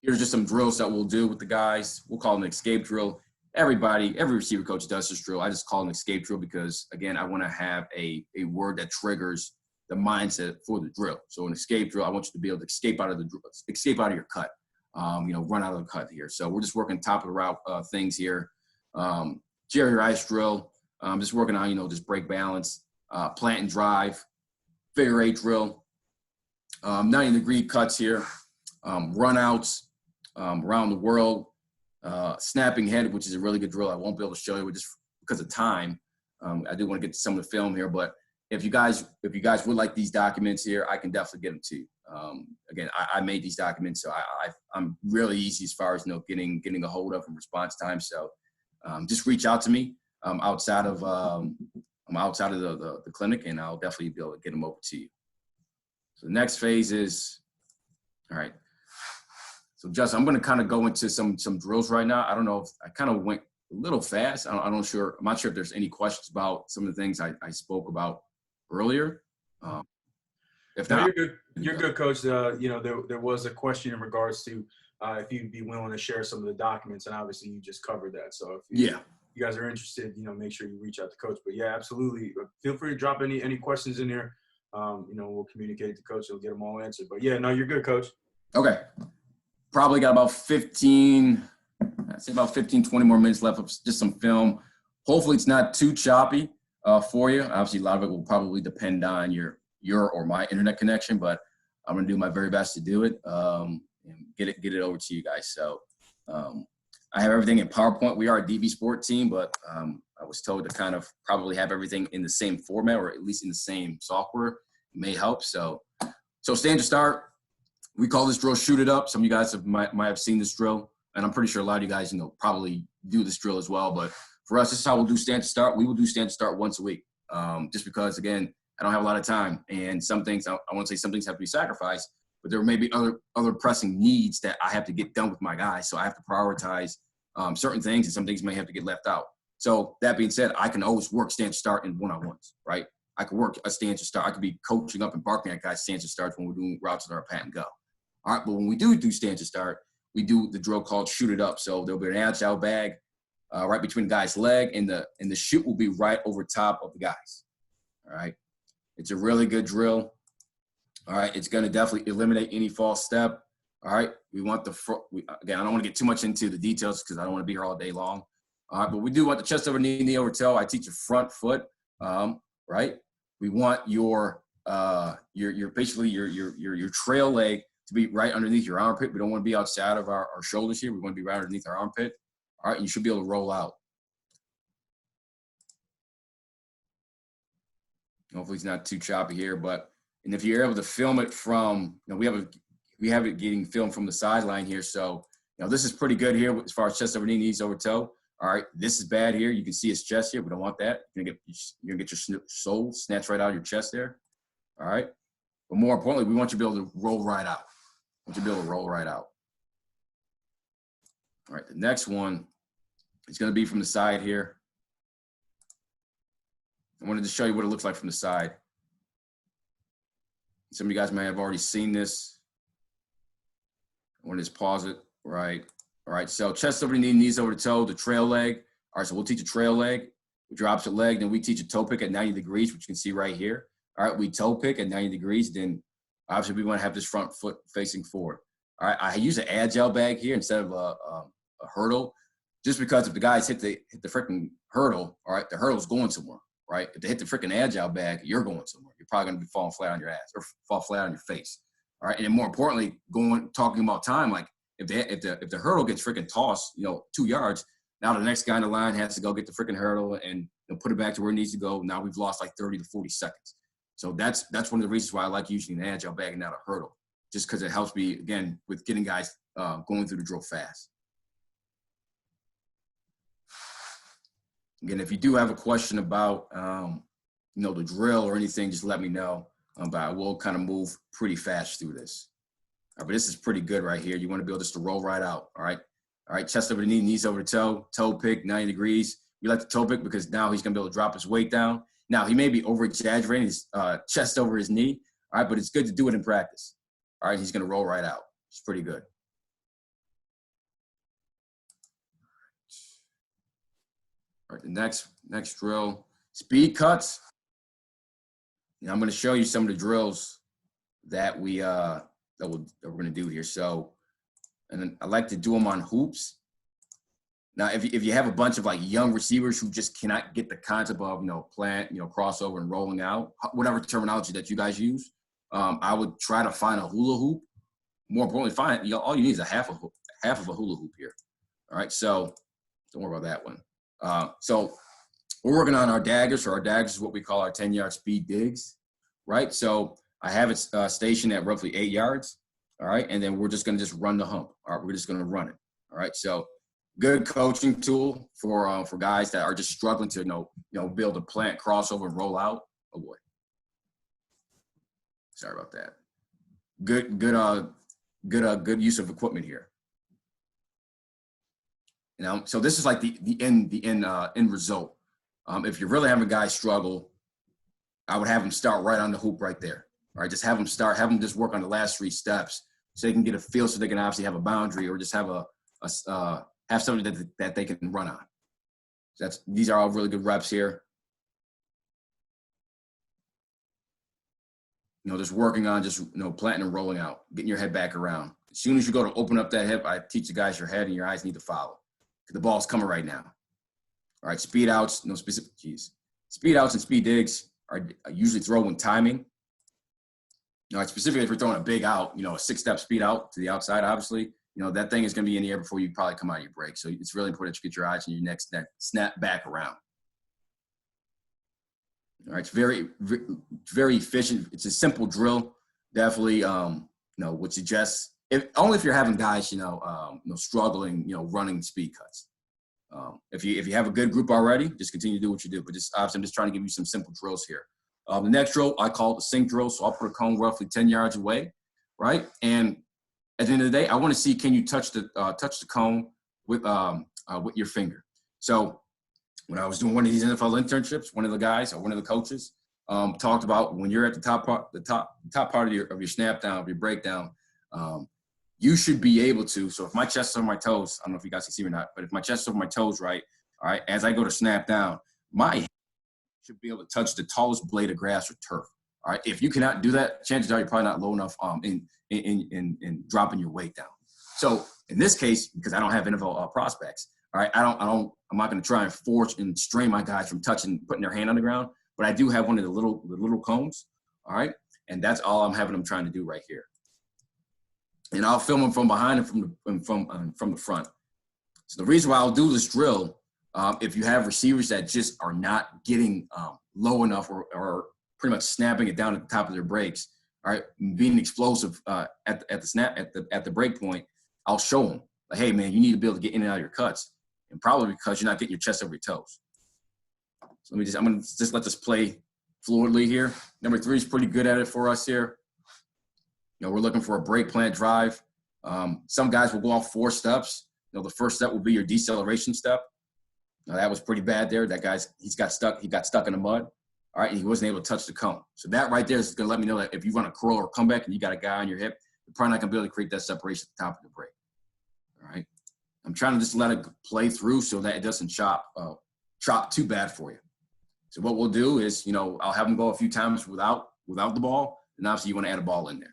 here's just some drills that we'll do with the guys. We'll call them an escape drill. Every receiver coach does this drill. I just call it an escape drill because, again, I want to have a word that triggers the mindset for the drill. So an escape drill, I want you to be able to escape out of your cut, run out of the cut here. So we're just working top of the route things here. Jerry Rice drill, just working on, just break balance, plant and drive, figure eight drill, 90-degree cuts here, run outs around the world, snapping head, which is a really good drill. I won't be able to show you just because of time. I do want to get to some of the film here, but if you guys would like these documents here, I can definitely get them to you. Again, I made these documents, so I'm really easy as far as getting a hold of and response time. So just reach out to me. I'm outside of the clinic, and I'll definitely be able to get them over to you. So the next phase is, all right. So Justin, I'm going to kind of go into some drills right now. I don't know if I kind of went a little fast. I'm not sure if there's any questions about some of the things I spoke about earlier. If No, not, you're good. You're good, Coach. You know, there was a question in regards to if you'd be willing to share some of the documents, and obviously you just covered that. So if yeah. you guys are interested, you know, make sure you reach out to Coach. But yeah, absolutely. Feel free to drop any questions in there. You know, we'll communicate to Coach. He'll get them all answered. But yeah, no, you're good, Coach. Okay. Probably got about 15, I'd say about 15, 20 more minutes left of just some film. Hopefully it's not too choppy for you. Obviously, a lot of it will probably depend on your or my internet connection, but I'm going to do my very best to do it and get it over to you guys. So I have everything in PowerPoint. We are a DB Sport team, but I was told to kind of probably have everything in the same format or at least in the same software. It may help. So stand to start. We call this drill Shoot It Up. Some of you guys might have seen this drill, and I'm pretty sure a lot of you guys, you know, probably do this drill as well. But for us, this is how we'll do stand to start. We will do stand to start once a week, just because, again, I don't have a lot of time, and some things I want to say some things have to be sacrificed, but there may be other pressing needs that I have to get done with my guys, so I have to prioritize certain things, and some things may have to get left out. So that being said, I can always work stand to start in one-on-ones, right? I can work a stand to start. I could be coaching up and barking at guys stand to starts when we're doing routes that are pat and go. All right, but when we do stand to start, we do the drill called Shoot It Up. So there'll be an agile bag right between the guy's leg, and the shoot will be right over top of the guys. All right, it's a really good drill. All right, it's going to definitely eliminate any false step. All right, we want the again, I don't want to get too much into the details because I don't want to be here all day long. All right, but we do want the chest over knee, knee over toe. I teach a front foot. Right, we want your basically your trail leg to be right underneath your armpit. We don't want to be outside of our shoulders here. We want to be right underneath our armpit. All right, and you should be able to roll out. Hopefully it's not too choppy here, and if you're able to film it from, you know, we have it getting filmed from the sideline here. So, you know, this is pretty good here as far as chest over knee, knees over toe. All right, this is bad here. You can see his chest here. We don't want that. You're gonna get your soul snatched right out of your chest there. All right, but more importantly, we want you to be able to roll right out. I want you to be able to roll right out. All right, the next one is going to be from the side here. I wanted to show you what it looks like from the side. Some of you guys may have already seen this. I want to just pause it. Right. All right, so chest over the knee, knees over the toe, the trail leg. All right, so we'll teach a trail leg with your opposite leg. Then we teach a toe pick at 90 degrees, which you can see right here. All right, we toe pick at 90 degrees. Then obviously we want to have this front foot facing forward. All right, I use an agile bag here instead of a hurdle, just because if the guys hit the freaking hurdle, all right, the hurdle's going somewhere, right? If they hit the freaking agile bag, you're going somewhere. You're probably going to be falling flat on your ass or fall flat on your face. All right, and then more importantly, talking about time, like if the hurdle gets freaking tossed, you know, 2 yards, now the next guy in the line has to go get the freaking hurdle and put it back to where it needs to go. Now we've lost like 30 to 40 seconds. So that's one of the reasons why I like using an agile bag and not a hurdle, just because it helps me, again, with getting guys going through the drill fast. Again, if you do have a question about, you know, the drill or anything, just let me know. But I will kind of move pretty fast through this. All right, but this is pretty good right here. You want to be able just to roll right out, all right? All right, chest over the knee, knees over the toe, toe pick, 90 degrees. We like the toe pick because now he's going to be able to drop his weight down. Now, he may be over-exaggerating his chest over his knee, all right, but it's good to do it in practice. All right, he's going to roll right out. It's pretty good. All right, the next drill, speed cuts. Now, I'm going to show you some of the drills that we're going to do here. So, and then I like to do them on hoops. Now, if you have a bunch of like young receivers who just cannot get the concept of, you know, plant, you know, crossover and rolling out, whatever terminology that you guys use, I would try to find a hula hoop. More importantly, you know, all you need is a half of a hula hoop here. All right, so don't worry about that one. So we're working on our daggers. So our daggers is what we call our 10-yard speed digs, right? So I have it stationed at roughly 8 yards, all right? And then we're just going to just run the hump. All right, we're just going to run it, all right? So good coaching tool for guys that are just struggling to, you know, be able to plant, crossover, and roll out. Oh, boy. Sorry about that. Good use of equipment here. You know, so this is like the end result. If you're really having guys struggle, I would have them start right on the hoop right there. All right, just have them just work on the last 3 steps so they can get a feel, so they can obviously have a boundary or just have have something that they can run on. So these are all really good reps here. Just working on planting and rolling out, getting your head back around. As soon as you go to open up that hip, I teach the guys your head and your eyes need to follow. The ball's coming right now. All right, speed outs, speed outs and speed digs are usually throwing timing. Specifically if you're throwing a big out, a 6-step speed out to the outside, obviously, that thing is going to be in the air before you probably come out of your break. So it's really important that you get your eyes on your next snap back around. All right, it's very, very efficient. It's a simple drill. Definitely, would suggest only if you're having guys, struggling, running speed cuts. If you have a good group already, just continue to do what you do. But obviously, I'm just trying to give you some simple drills here. The next drill I call it the sink drill. So I'll put a cone roughly 10 yards away, right? And at the end of the day, I want to see, can you touch the cone with your finger? So when I was doing one of these NFL internships, one of the guys or one of the coaches talked about when you're at the top part of your snap down, of your breakdown, you should be able to. So if my chest is on my toes, I don't know if you guys can see me or not, but if my chest is on my toes, right, all right, as I go to snap down, my head should be able to touch the tallest blade of grass or turf. All right, if you cannot do that, chances are you're probably not low enough in dropping your weight down. So in this case, because I don't have NFL prospects, all right, I'm not going to try and force and strain my guys from putting their hand on the ground, but I do have one of the little cones, all right, and that's all I'm having them trying to do right here. And I'll film them from behind and from the front. So the reason why I'll do this drill, if you have receivers that just are not getting low enough or pretty much snapping it down at the top of their breaks, all right, being explosive at the break point, I'll show them, like, hey man, you need to be able to get in and out of your cuts, and probably because you're not getting your chest over your toes. So I'm gonna just let this play fluidly here. Number 3 is pretty good at it for us here. We're looking for a break plant drive. Some guys will go off 4 steps. The first step will be your deceleration step. Now that was pretty bad there. That guy's he got stuck in the mud. All right, and he wasn't able to touch the cone. So that right there is going to let me know that if you run a curl or comeback and you got a guy on your hip, you're probably not going to be able to create that separation at the top of the break. All right, I'm trying to just let it play through so that it doesn't chop too bad for you. So what we'll do is, I'll have them go a few times without the ball, and obviously you want to add a ball in there.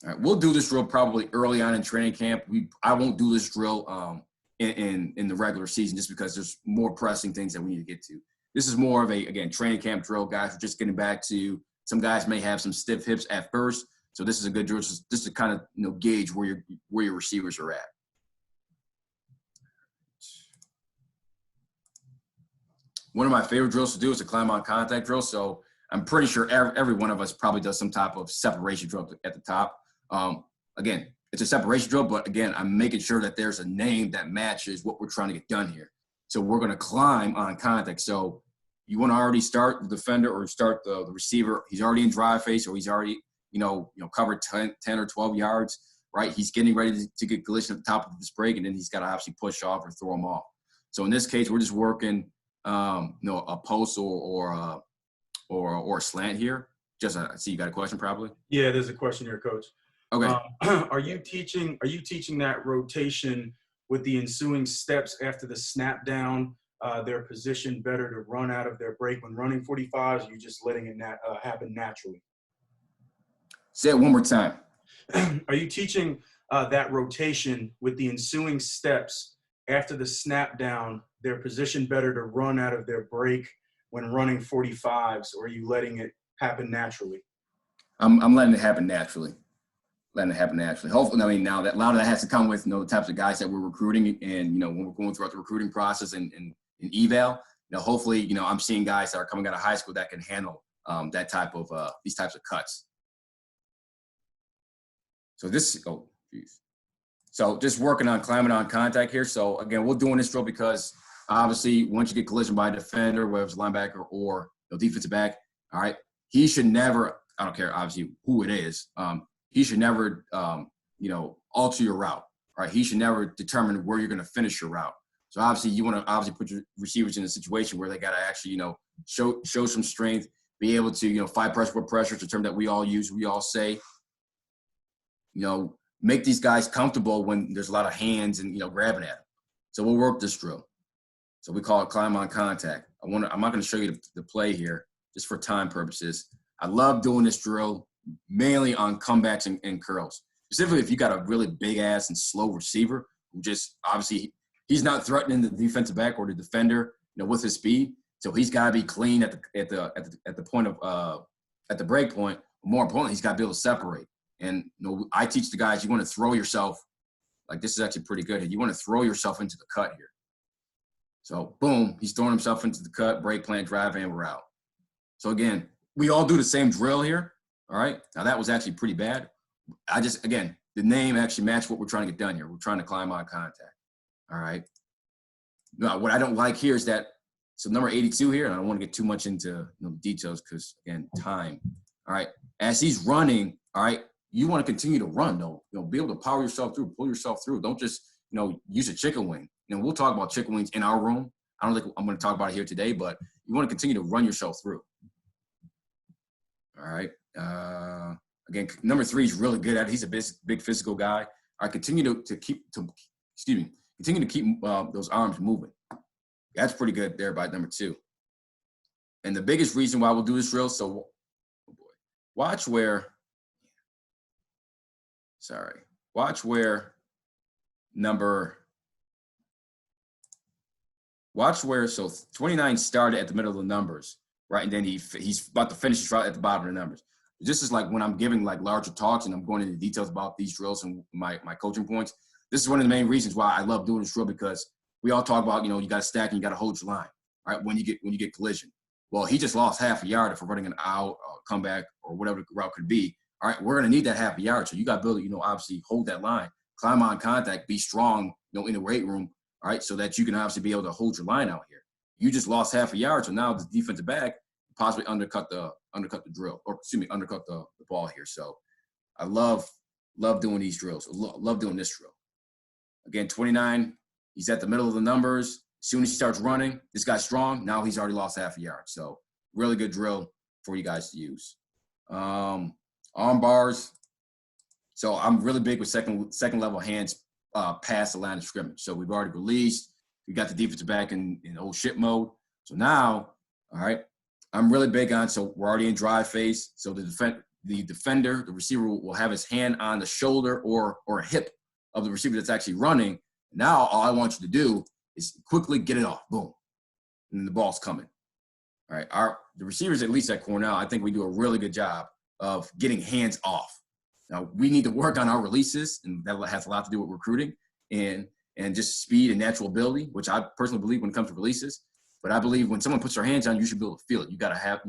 All right, we'll do this drill probably early on in training camp. I won't do this drill in the regular season just because there's more pressing things that we need to get to. This is more of again, training camp drill. Guys are just getting back to, some guys may have some stiff hips at first. So this is a good drill just to kind of gauge where your receivers are at. One of my favorite drills to do is a climb on contact drill. So I'm pretty sure every one of us probably does some type of separation drill at the top. Again, it's a separation drill, but again, I'm making sure that there's a name that matches what we're trying to get done here. So we're going to climb on contact. So you want to already start the defender or start the receiver. He's already in drive face, or he's already, covered 10 or 12 yards, right? He's getting ready to get collision at the top of his break, and then he's got to obviously push off or throw him off. So in this case, we're just working, a post or a slant here. I see you got a question probably. Yeah, there's a question here, Coach. Okay. Are you teaching that rotation with the ensuing steps after the snap down, their position better to run out of their break when running 45s? Or you just letting it happen naturally? Say it one more time. Are you teaching that rotation with the ensuing steps after the snap down, their position better to run out of their break when running 45s, or are you letting it happen naturally? I'm letting it happen naturally. Hopefully, now that a lot of that has to come with, the types of guys that we're recruiting, and, when we're going throughout the recruiting process and eval, hopefully, I'm seeing guys that are coming out of high school that can handle that type of, these types of cuts. So just working on climbing on contact here. So again, we're doing this drill because obviously once you get collision by a defender, whether it's a linebacker or defensive back, all right, he should never, I don't care obviously who it is, he should never, alter your route. Right? He should never determine where you're going to finish your route. So obviously, you want to put your receivers in a situation where they got to actually, show some strength, be able to, fight pressure with pressure. It's a term that we all use, we all say. Make these guys comfortable when there's a lot of hands and, grabbing at them. So we'll work this drill. So we call it climb on contact. I'm not going to show you the play here just for time purposes. I love doing this drill mainly on comebacks and curls. Specifically, if you got a really big ass and slow receiver who just obviously he's not threatening the defensive back or the defender, with his speed. So he's got to be clean at the point of at the break point. More importantly, he's got to be able to separate. And I teach the guys, you want to throw yourself, like this is actually pretty good. You want to throw yourself into the cut here. So boom, he's throwing himself into the cut, break, plant, drive, and we're out. So again, we all do the same drill here. All right. Now that was actually pretty bad. The name actually matched what we're trying to get done here. We're trying to climb on contact. All right. Now, what I don't like here is that, so number 82 here, and I don't want to get too much into details because, again, time. All right. As he's running, all right, you want to continue to run, though. Be able to power yourself through, pull yourself through. Don't just, use a chicken wing. We'll talk about chicken wings in our room. I don't think I'm going to talk about it here today, but you want to continue to run yourself through. All right. Again, number 3 is really good at it. He's a big physical guy. All right, continue to keep those arms moving. That's pretty good there by number 2. And the biggest reason why we'll do this drill, watch where so 29 started at the middle of the numbers, right? And then he's about to finish right at the bottom of the numbers. This is like when I'm giving like larger talks and I'm going into details about these drills and my coaching points. This is one of the main reasons why I love doing this drill, because we all talk about, you got to stack and you got to hold your line, right? When you get collision. Well, he just lost half a yard if we're running an out, comeback, or whatever the route could be. All right, we're going to need that half a yard. So you got to build it, obviously hold that line, climb on contact, be strong, in the weight room, all right, so that you can obviously be able to hold your line out here. You just lost half a yard, so now the defensive back possibly undercut the drill, or undercut the ball here. So I love doing these drills. Love doing this drill. Again, 29, he's at the middle of the numbers. As soon as he starts running, this guy's strong. Now he's already lost half a yard. So really good drill for you guys to use. Arm bars. So I'm really big with second level hands past the line of scrimmage. So we've already released. We got the defensive back in old shit mode. So now, all right, I'm really big on, so we're already in drive phase. So the defender, the receiver will have his hand on the shoulder or a hip of the receiver that's actually running. Now all I want you to do is quickly get it off. Boom. And then the ball's coming. All right. The receivers, at least at Cornell, I think we do a really good job of getting hands off. Now, we need to work on our releases, and that has a lot to do with recruiting and just speed and natural ability, which I personally believe when it comes to releases. But I believe when someone puts their hands on you, should be able to feel it. You got to have,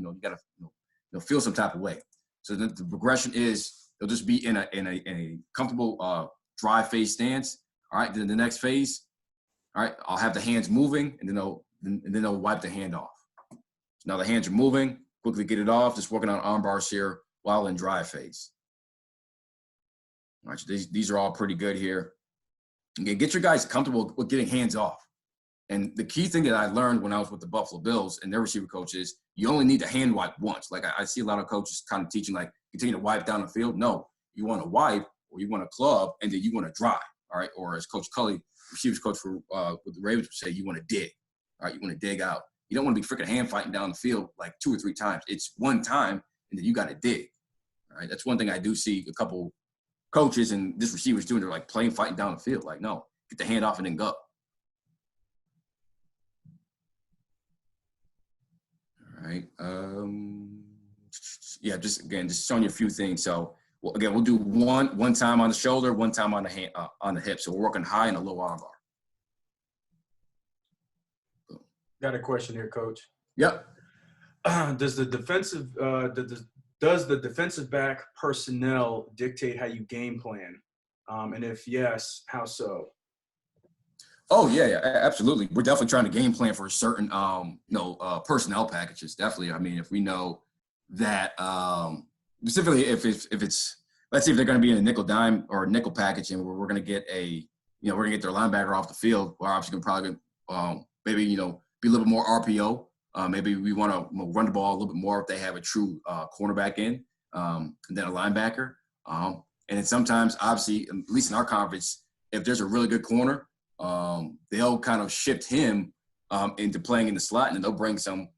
feel some type of way. So the progression is they'll just be in a comfortable drive phase stance. All right. Then the next phase, all right, I'll have the hands moving, and then they'll wipe the hand off. So now the hands are moving. Quickly get it off. Just working on arm bars here while in drive phase. All right, so these are all pretty good here. Again, get your guys comfortable with getting hands off. And the key thing that I learned when I was with the Buffalo Bills and their receiver coaches, you only need to hand wipe once. Like I see a lot of coaches kind of teaching, like, continue to wipe down the field. No, you want to wipe or you want to club, and then you want to drive. All right, or as Coach Cully, receivers coach for with the Ravens, would say, you want to dig. All right, you want to dig out. You don't want to be freaking hand fighting down the field like 2 or 3 times. It's one time, and then you got to dig. All right, that's one thing I do see a couple coaches and this receivers doing. They're like playing fighting down the field. Like, no, get the hand off and then go. All right. Yeah, just showing you a few things. So, again, we'll do one time on the shoulder, one time on the hand, on the hip. So we're working high and a low arm bar. Boom. Got a question here, Coach. Yep. Does the defensive back personnel dictate how you game plan? And if yes, how so? Oh yeah, absolutely. We're definitely trying to game plan for certain, personnel packages. Definitely. I mean, if we know that, specifically if it's, let's say if they're going to be in a nickel dime or a nickel package, and we're going to get we're going to get their linebacker off the field, we're obviously going to probably, maybe, be a little bit more RPO Maybe we want to run the ball a little bit more if they have a true cornerback in, and then a linebacker. And then sometimes, obviously, at least in our conference, if there's a really good corner, they'll kind of shift him into playing in the slot, and then they'll bring some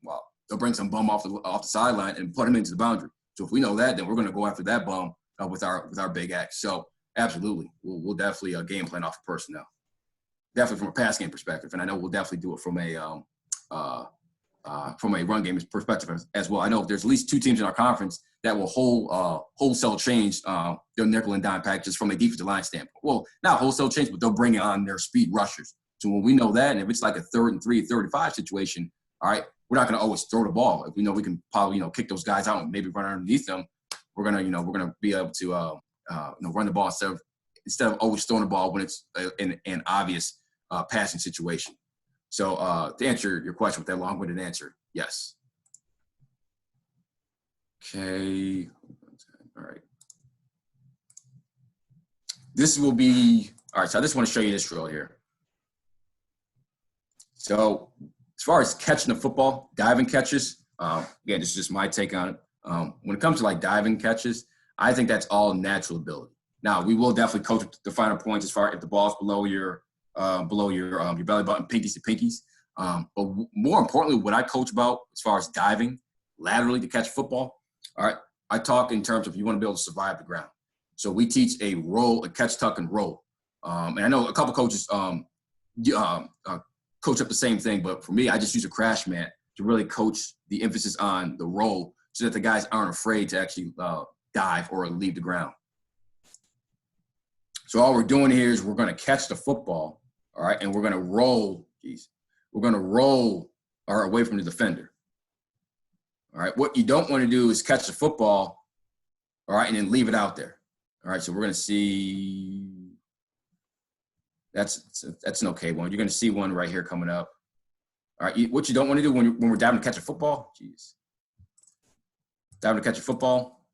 bum off the sideline and put him into the boundary. So if we know that, then we're going to go after that bum with our big X. So absolutely, we'll definitely game plan off of personnel. Definitely from a pass game perspective, and I know we'll definitely do it from a run game perspective as well. I know there's at least 2 teams in our conference that will wholesale change their nickel and dime packages from a defensive line standpoint. Well, not wholesale change, but they'll bring it on their speed rushers. So when we know that, and if it's like a 3rd and 3, 3rd and 5 situation, all right, we're not going to always throw the ball. If we know we can probably, kick those guys out and maybe run underneath them, we're going to be able to, run the ball instead of always throwing the ball when it's an obvious passing situation. So to answer your question with that long-winded answer, yes. Okay. All right. This will be – all right, so I just want to show you this drill here. So as far as catching the football, diving catches, again, this is just my take on it. When it comes to, diving catches, I think that's all natural ability. Now, we will definitely coach the finer points as far if the ball's below your belly button, pinkies to pinkies. But more importantly, what I coach about as far as diving laterally to catch football, all right, I talk in terms of you want to be able to survive the ground. So we teach a roll, a catch, tuck, and roll. And I know a couple coaches coach up the same thing, but for me, I just use a crash mat to really coach the emphasis on the roll so that the guys aren't afraid to actually dive or leave the ground. So all we're doing here is we're going to catch the football, all right, and we're going to roll. We're going to roll away from the defender. All right, what you don't want to do is catch the football, all right, and then leave it out there. All right, so we're going to see that's an okay one. You're going to see one right here coming up. All right, what you don't want to do when we're diving to catch a football, diving to catch a football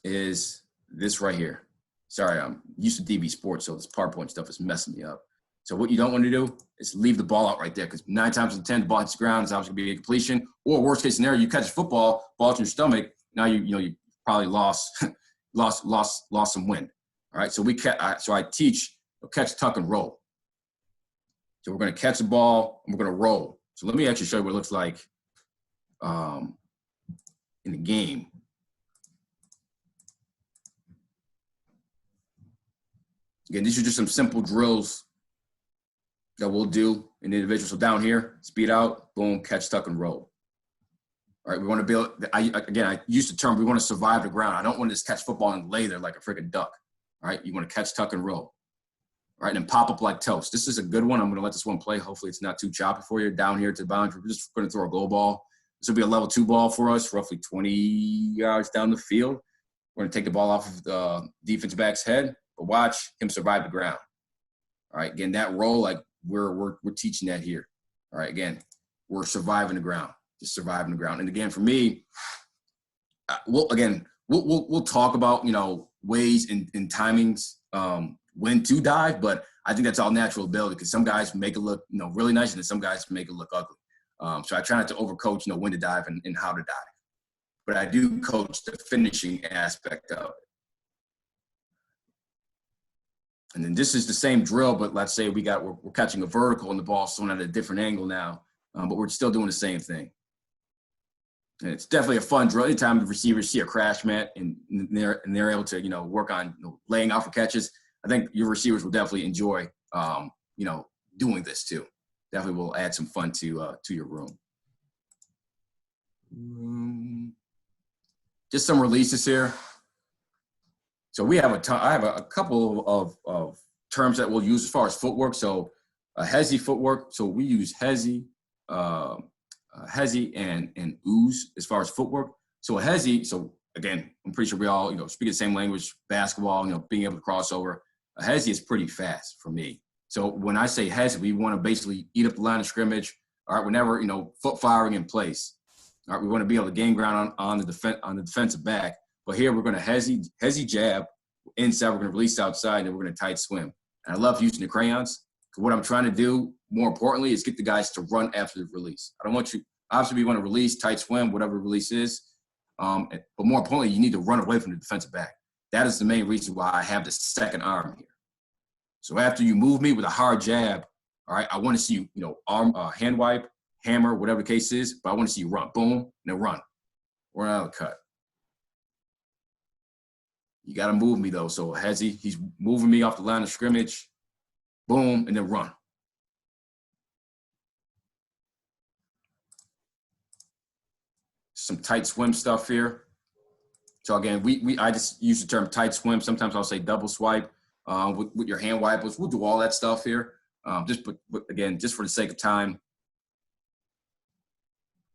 is this right here. Sorry, I'm used to DB Sports, so this PowerPoint stuff is messing me up. So what you don't want to do is leave the ball out right there, because 9 times out of 10, the ball hits the ground, it's obviously going to be a completion. Or worst case scenario, you catch a football, ball's in your stomach. Now you probably lost some wind. All right, so I teach catch, tuck, and roll. So we're going to catch the ball and we're going to roll. So let me actually show you what it looks like in the game. Again, these are just some simple drills that we'll do in the individual. So down here, speed out, boom, catch, tuck, and roll. All right, we want to build. I used the term, we want to survive the ground. I don't want to just catch football and lay there like a freaking duck. All right, you want to catch, tuck, and roll. All right, and then pop up like toast. This is a good one. I'm going to let this one play. Hopefully it's not too choppy for you. Down here to the boundary, we're just going to throw a goal ball. This will be a level 2 ball for us, roughly 20 yards down the field. We're going to take the ball off of the defensive back's head, but watch him survive the ground. All right, again, that roll, like we're teaching that here. All right, again, we're surviving the ground, just surviving the ground. And again, for me, we'll talk about ways and timings when to dive, but I think that's all natural ability, because some guys make it look really nice, and then some guys make it look ugly. So I try not to overcoach when to dive and how to dive, but I do coach the finishing aspect of it. And then this is the same drill, but let's say we're catching a vertical and the ball's thrown at a different angle now, but we're still doing the same thing. And it's definitely a fun drill. Anytime the receivers see a crash mat and they're able to work on laying out for catches, I think your receivers will definitely enjoy doing this too. Definitely will add some fun to your room. Just some releases here. So we have I have a couple of terms that we'll use as far as footwork. So hezi footwork. So we use hezi and ooze as far as footwork. So a hezi. So again, I'm pretty sure we all speak the same language. Basketball. Being able to cross over. A hezi is pretty fast for me. So when I say hezi, we want to basically eat up the line of scrimmage. All right, whenever foot firing in place. All right, we want to be able to gain ground on the defensive back. But here we're going to hezi jab inside. We're going to release outside, and then we're going to tight swim. And I love using the crayons what I'm trying to do, more importantly, is get the guys to run after the release. I don't want you, obviously, we want to release, tight swim, whatever release is. But more importantly, you need to run away from the defensive back. That is the main reason why I have the second arm here. So after you move me with a hard jab, all right, I want to see you, arm, hand wipe, hammer, whatever the case is, but I want to see you run. Boom, and then run. Run out of the cut. You got to move me, though. So he's moving me off the line of scrimmage. Boom, and then run. Some tight swim stuff here. So again, I just use the term tight swim. Sometimes I'll say double swipe with your hand wipers. We'll do all that stuff here. Again, just for the sake of time,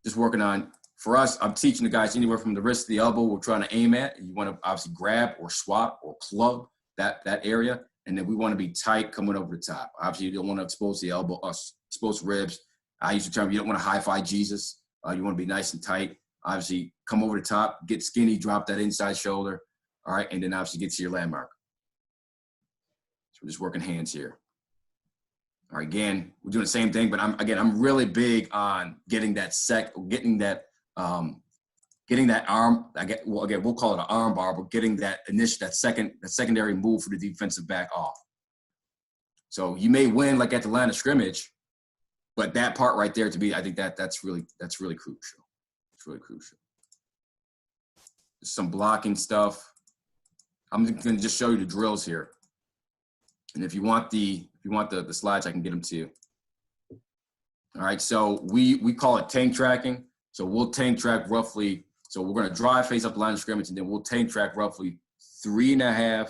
just working on, for us, I'm teaching the guys anywhere from the wrist to the elbow we're trying to aim at. You want to obviously grab or swap or club that area. And then we want to be tight coming over the top. Obviously, you don't want to expose the elbow, expose ribs. I use the term, you don't want to high-five Jesus. You want to be nice and tight. Obviously, come over the top, get skinny, drop that inside shoulder. All right, and then obviously get to your landmark. So we're just working hands here. All right, again, we're doing the same thing, but I'm really big on getting that arm. We'll call it an arm bar, but getting that secondary move for the defensive back off. So you may win like at the line of scrimmage, but that part right there, to me, I think that's really crucial. It's really crucial. Some blocking stuff. I'm going to just show you the drills here, and if you want the slides, I can get them to you. All right, so we call it tank tracking. So we'll tank track roughly. So we're going to drive face up the line of scrimmage, and then we'll tank track roughly 3 to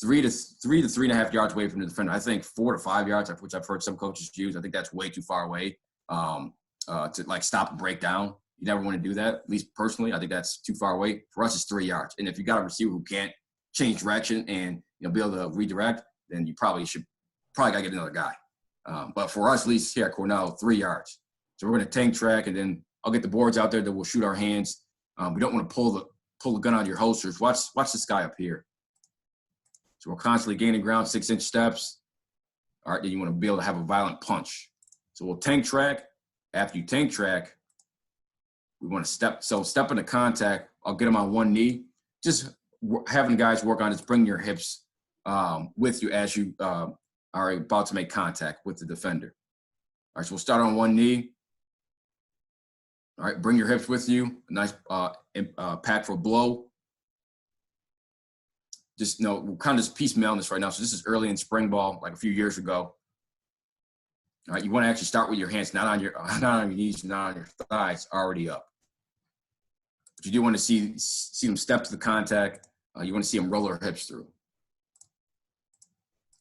3.5 yards away from the defender. I think 4 to 5 yards, which I've heard some coaches use. I think that's way too far away to like stop and break down. You never want to do that. At least personally, I think that's too far away. For us, it's 3 yards. And if you got a receiver who can't change direction and be able to redirect, then you probably got to get another guy. But for us, at least here at Cornell, 3 yards. So we're going to tank track, and then I'll get the boards out there that we'll shoot our hands. We don't want to pull the gun out of your holsters. Watch this guy up here. So we're constantly gaining ground, 6-inch steps. All right, then you want to be able to have a violent punch. So we'll tank track. After you tank track, we want to step. So step into contact. I'll get them on one knee. Just having guys work on is bring your hips with you as you are about to make contact with the defender. All right, so we'll start on one knee. All right, bring your hips with you. A nice pack for a blow. Just, we're kind of just piecemealing this right now. So this is early in spring ball, like a few years ago. All right, you want to actually start with your hands, not on your knees, not on your thighs, already up. But you do want to see them step to the contact. You want to see them roll their hips through.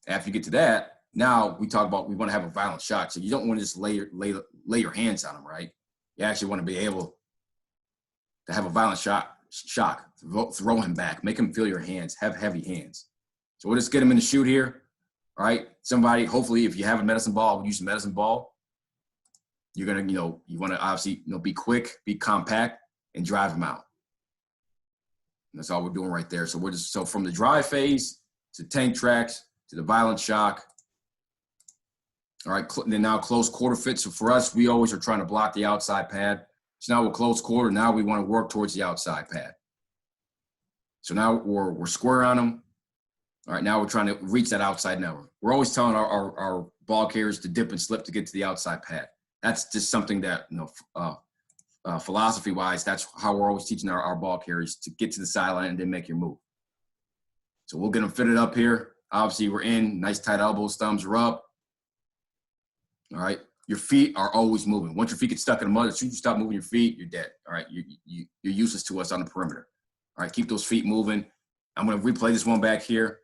After you get to that, now we talk about we want to have a violent shot. So you don't want to just lay your hands on them, right? You actually want to be able to have a violent shock, throw him back, make him feel your hands, have heavy hands. So we'll just get him in the shoot here. All right, somebody, hopefully if you have a medicine ball, use a medicine ball. You're going to, you want to obviously, be quick, be compact, and drive him out. And that's all we're doing right there. So so from the drive phase to tank tracks to the violent shock. All right, and then now close quarter fit. So for us, we always are trying to block the outside pad. So now we're close quarter. Now we want to work towards the outside pad. So now we're square on them. All right, now we're trying to reach that outside number. We're always telling our ball carriers to dip and slip to get to the outside pad. That's just something that, philosophy-wise, that's how we're always teaching our ball carriers to get to the sideline and then make your move. So we'll get them fitted up here. Obviously, we're in. Nice tight elbows, thumbs are up. All right, your feet are always moving. Once your feet get stuck in the mud, as soon as you stop moving your feet, you're dead. All right, you're useless to us on the perimeter. All right, keep those feet moving. I'm going to replay this one back here.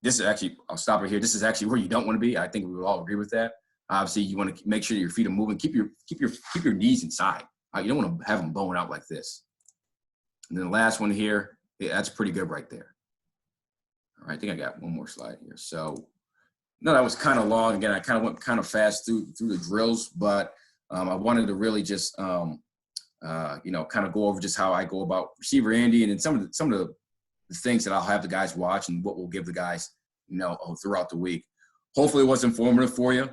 This is actually, I'll stop right here. This is actually where you don't want to be. I think we would all agree with that. Obviously, you want to make sure your feet are moving. Keep your knees inside. All right, you don't want to have them bowing out like this. And then the last one here, yeah, that's pretty good right there. All right, I think I got one more slide here. So, no, that was kind of long. Again, I kind of went kind of fast through the drills, but I wanted to really just, kind of go over just how I go about receiver Andy, and then some of the things that I'll have the guys watch and what we'll give the guys, throughout the week. hopefully it was informative for you.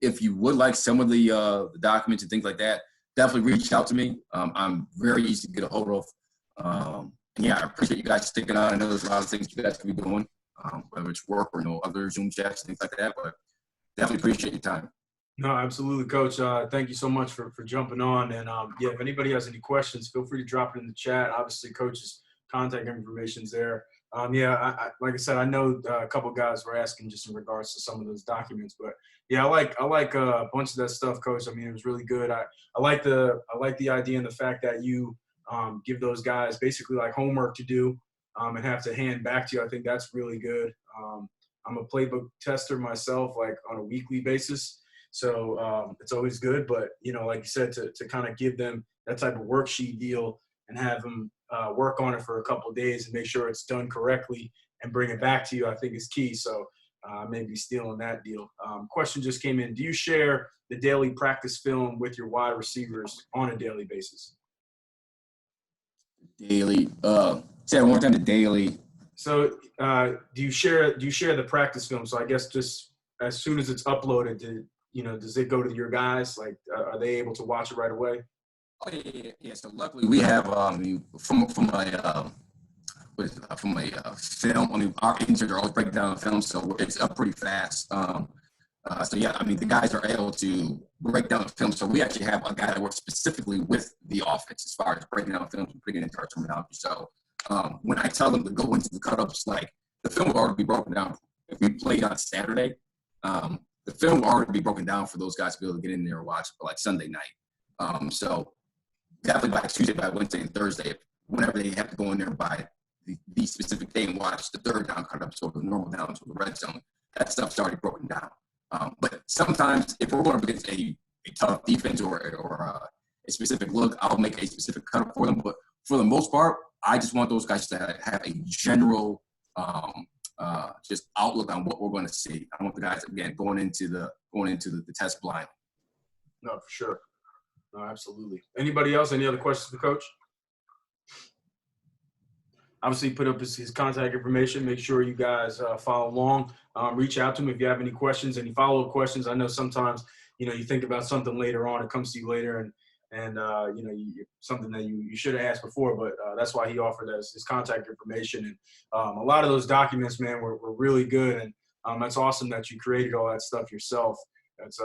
If you would like some of the documents and things like that, definitely reach out to me. I'm very easy to get a hold of. Yeah, I appreciate you guys sticking on. I know there's a lot of things you guys can be doing, whether it's work or other Zoom chats, things like that, but definitely appreciate your time. No, absolutely, Coach. Thank you so much for jumping on. And yeah, if anybody has any questions, feel free to drop it in the chat. Obviously, Coach's contact information is there. Yeah, like I said, I know a couple of guys were asking just in regards to some of those documents, but yeah, I like a bunch of that stuff, Coach. I mean, it was really good. I like the idea and the fact that you give those guys basically like homework to do and have to hand back to you. I think that's really good. I'm a playbook tester myself, like on a weekly basis. So it's always good, but like you said, to kind of give them that type of worksheet deal and have them work on it for a couple of days and make sure it's done correctly and bring it back to you, I think is key. So maybe stealing that deal. Question just came in. Do you share the daily practice film with your wide receivers on a daily basis? Daily. Say that one more time. The daily. So do you share the practice film? So I guess just as soon as it's uploaded, does it go to your guys? Like, are they able to watch it right away? Oh yeah. So luckily we have from a film. I mean, our interns are always breaking down the film, so it's up pretty fast. So yeah, I mean, the guys are able to break down the film. So we actually have a guy that works specifically with the offense as far as breaking down films and putting it into our terminology. So when I tell them to go into the cut-ups, like the film will already be broken down. If we played on Saturday, the film will already be broken down for those guys to be able to get in there and watch for like Sunday night. So definitely by Tuesday, by Wednesday, and Thursday, whenever they have to go in there by the specific day and watch the third down cut-ups or the normal downs or the red zone, that stuff's already broken down. But sometimes if we're going up against a tough defense or a specific look, I'll make a specific cut for them. But for the most part, I just want those guys to have a general just outlook on what we're going to see. I want the guys, again, going into the test blind. No, for sure. No, absolutely. Anybody else? Any other questions for Coach? Obviously, put up his contact information. Make sure you guys follow along. Reach out to him if you have any questions, any follow-up questions. I know sometimes, you think about something later on. It comes to you later, and something that you should have asked before. But that's why he offered us his contact information. And a lot of those documents, man, were really good. And that's awesome that you created all that stuff yourself. That's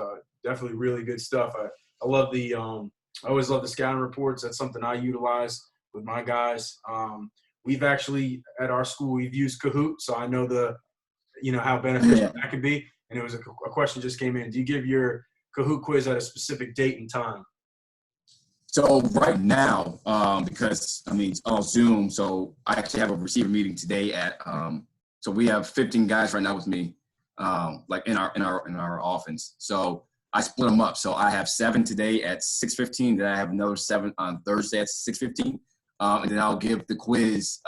definitely really good stuff. I love I always love the scouting reports. That's something I utilize with my guys. We've actually, at our school, we've used Kahoot, so I know how beneficial that could be. And it was a question just came in. Do you give your Kahoot quiz at a specific date and time? So right now, because I mean it's all Zoom, so I actually have a receiver meeting today at. So we have 15 guys right now with me, like in our offense. So I split them up. So I have 7 today at 6:15. Then I have another 7 on Thursday at 6:15. And then I'll give the quiz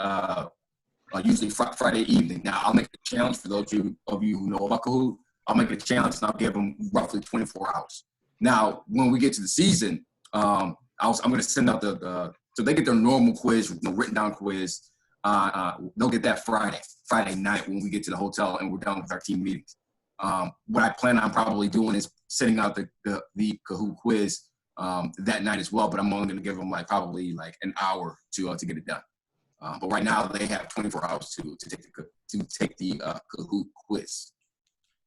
usually Friday evening. Now, I'll make a challenge for those of you who know about Kahoot. I'll make a challenge, and I'll give them roughly 24 hours. Now, when we get to the season, I'm going to send out so they get their normal quiz, written down quiz. They'll get that Friday night when we get to the hotel and we're done with our team meetings. What I plan on probably doing is sending out the Kahoot quiz that night as well, but I'm only going to give them probably an hour to get it done. But right now they have 24 hours to take the Kahoot quiz.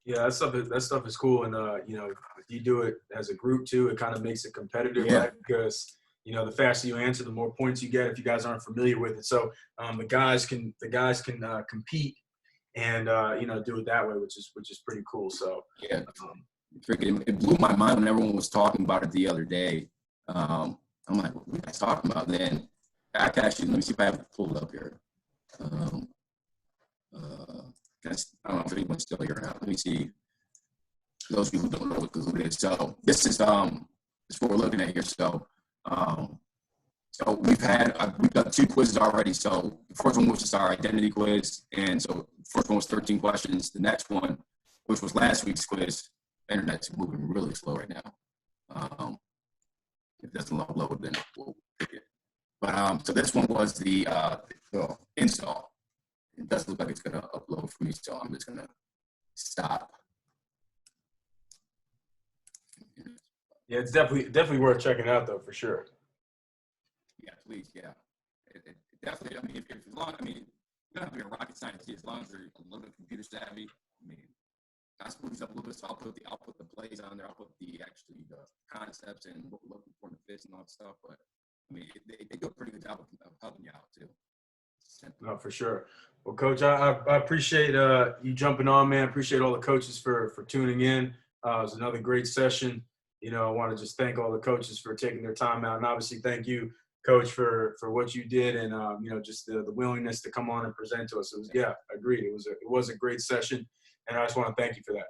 Yeah, that stuff is cool, and if you do it as a group too, it kind of makes it competitive, Yeah. right? Because the faster you answer, the more points you get if you guys aren't familiar with it. So the guys can compete and do it that way, which is pretty cool. So yeah. It blew my mind when everyone was talking about it the other day. I'm like, what were you guys talking about? Then I can actually, let me see if I have it pulled up here. I don't know if anyone's still here or not. Let me see. For those people who don't know what Kahoot is. So this is what we're looking at here. So we've got 2 quizzes already. So the first one was just our identity quiz. And so the first one was 13 questions. The next one, which was last week's quiz, internet's moving really slow right now. If it doesn't load, then we'll pick it. But so this one was the install. It doesn't look like it's gonna upload for me, so I'm just gonna stop Yeah, it's definitely worth checking out though, for sure. Yeah, please, yeah. It definitely, I mean, if as long, I mean, you don't have to be a rocket scientist as long as you're a little bit computer savvy. I mean, I spoon these up a little bit, so I'll put the plays on there. I'll put the concepts and what we're looking for in the fits and all that stuff. But I mean, they do a pretty good job of helping you out too. Simple. No, for sure. Well, Coach, I appreciate you jumping on, man. Appreciate all the coaches for tuning in. It was another great session. You know, I want to just thank all the coaches for taking their time out, and obviously thank you, Coach, for what you did, and you know, just the willingness to come on and present to us. It was, yeah, agreed. It was a great session, and I just want to thank you for that.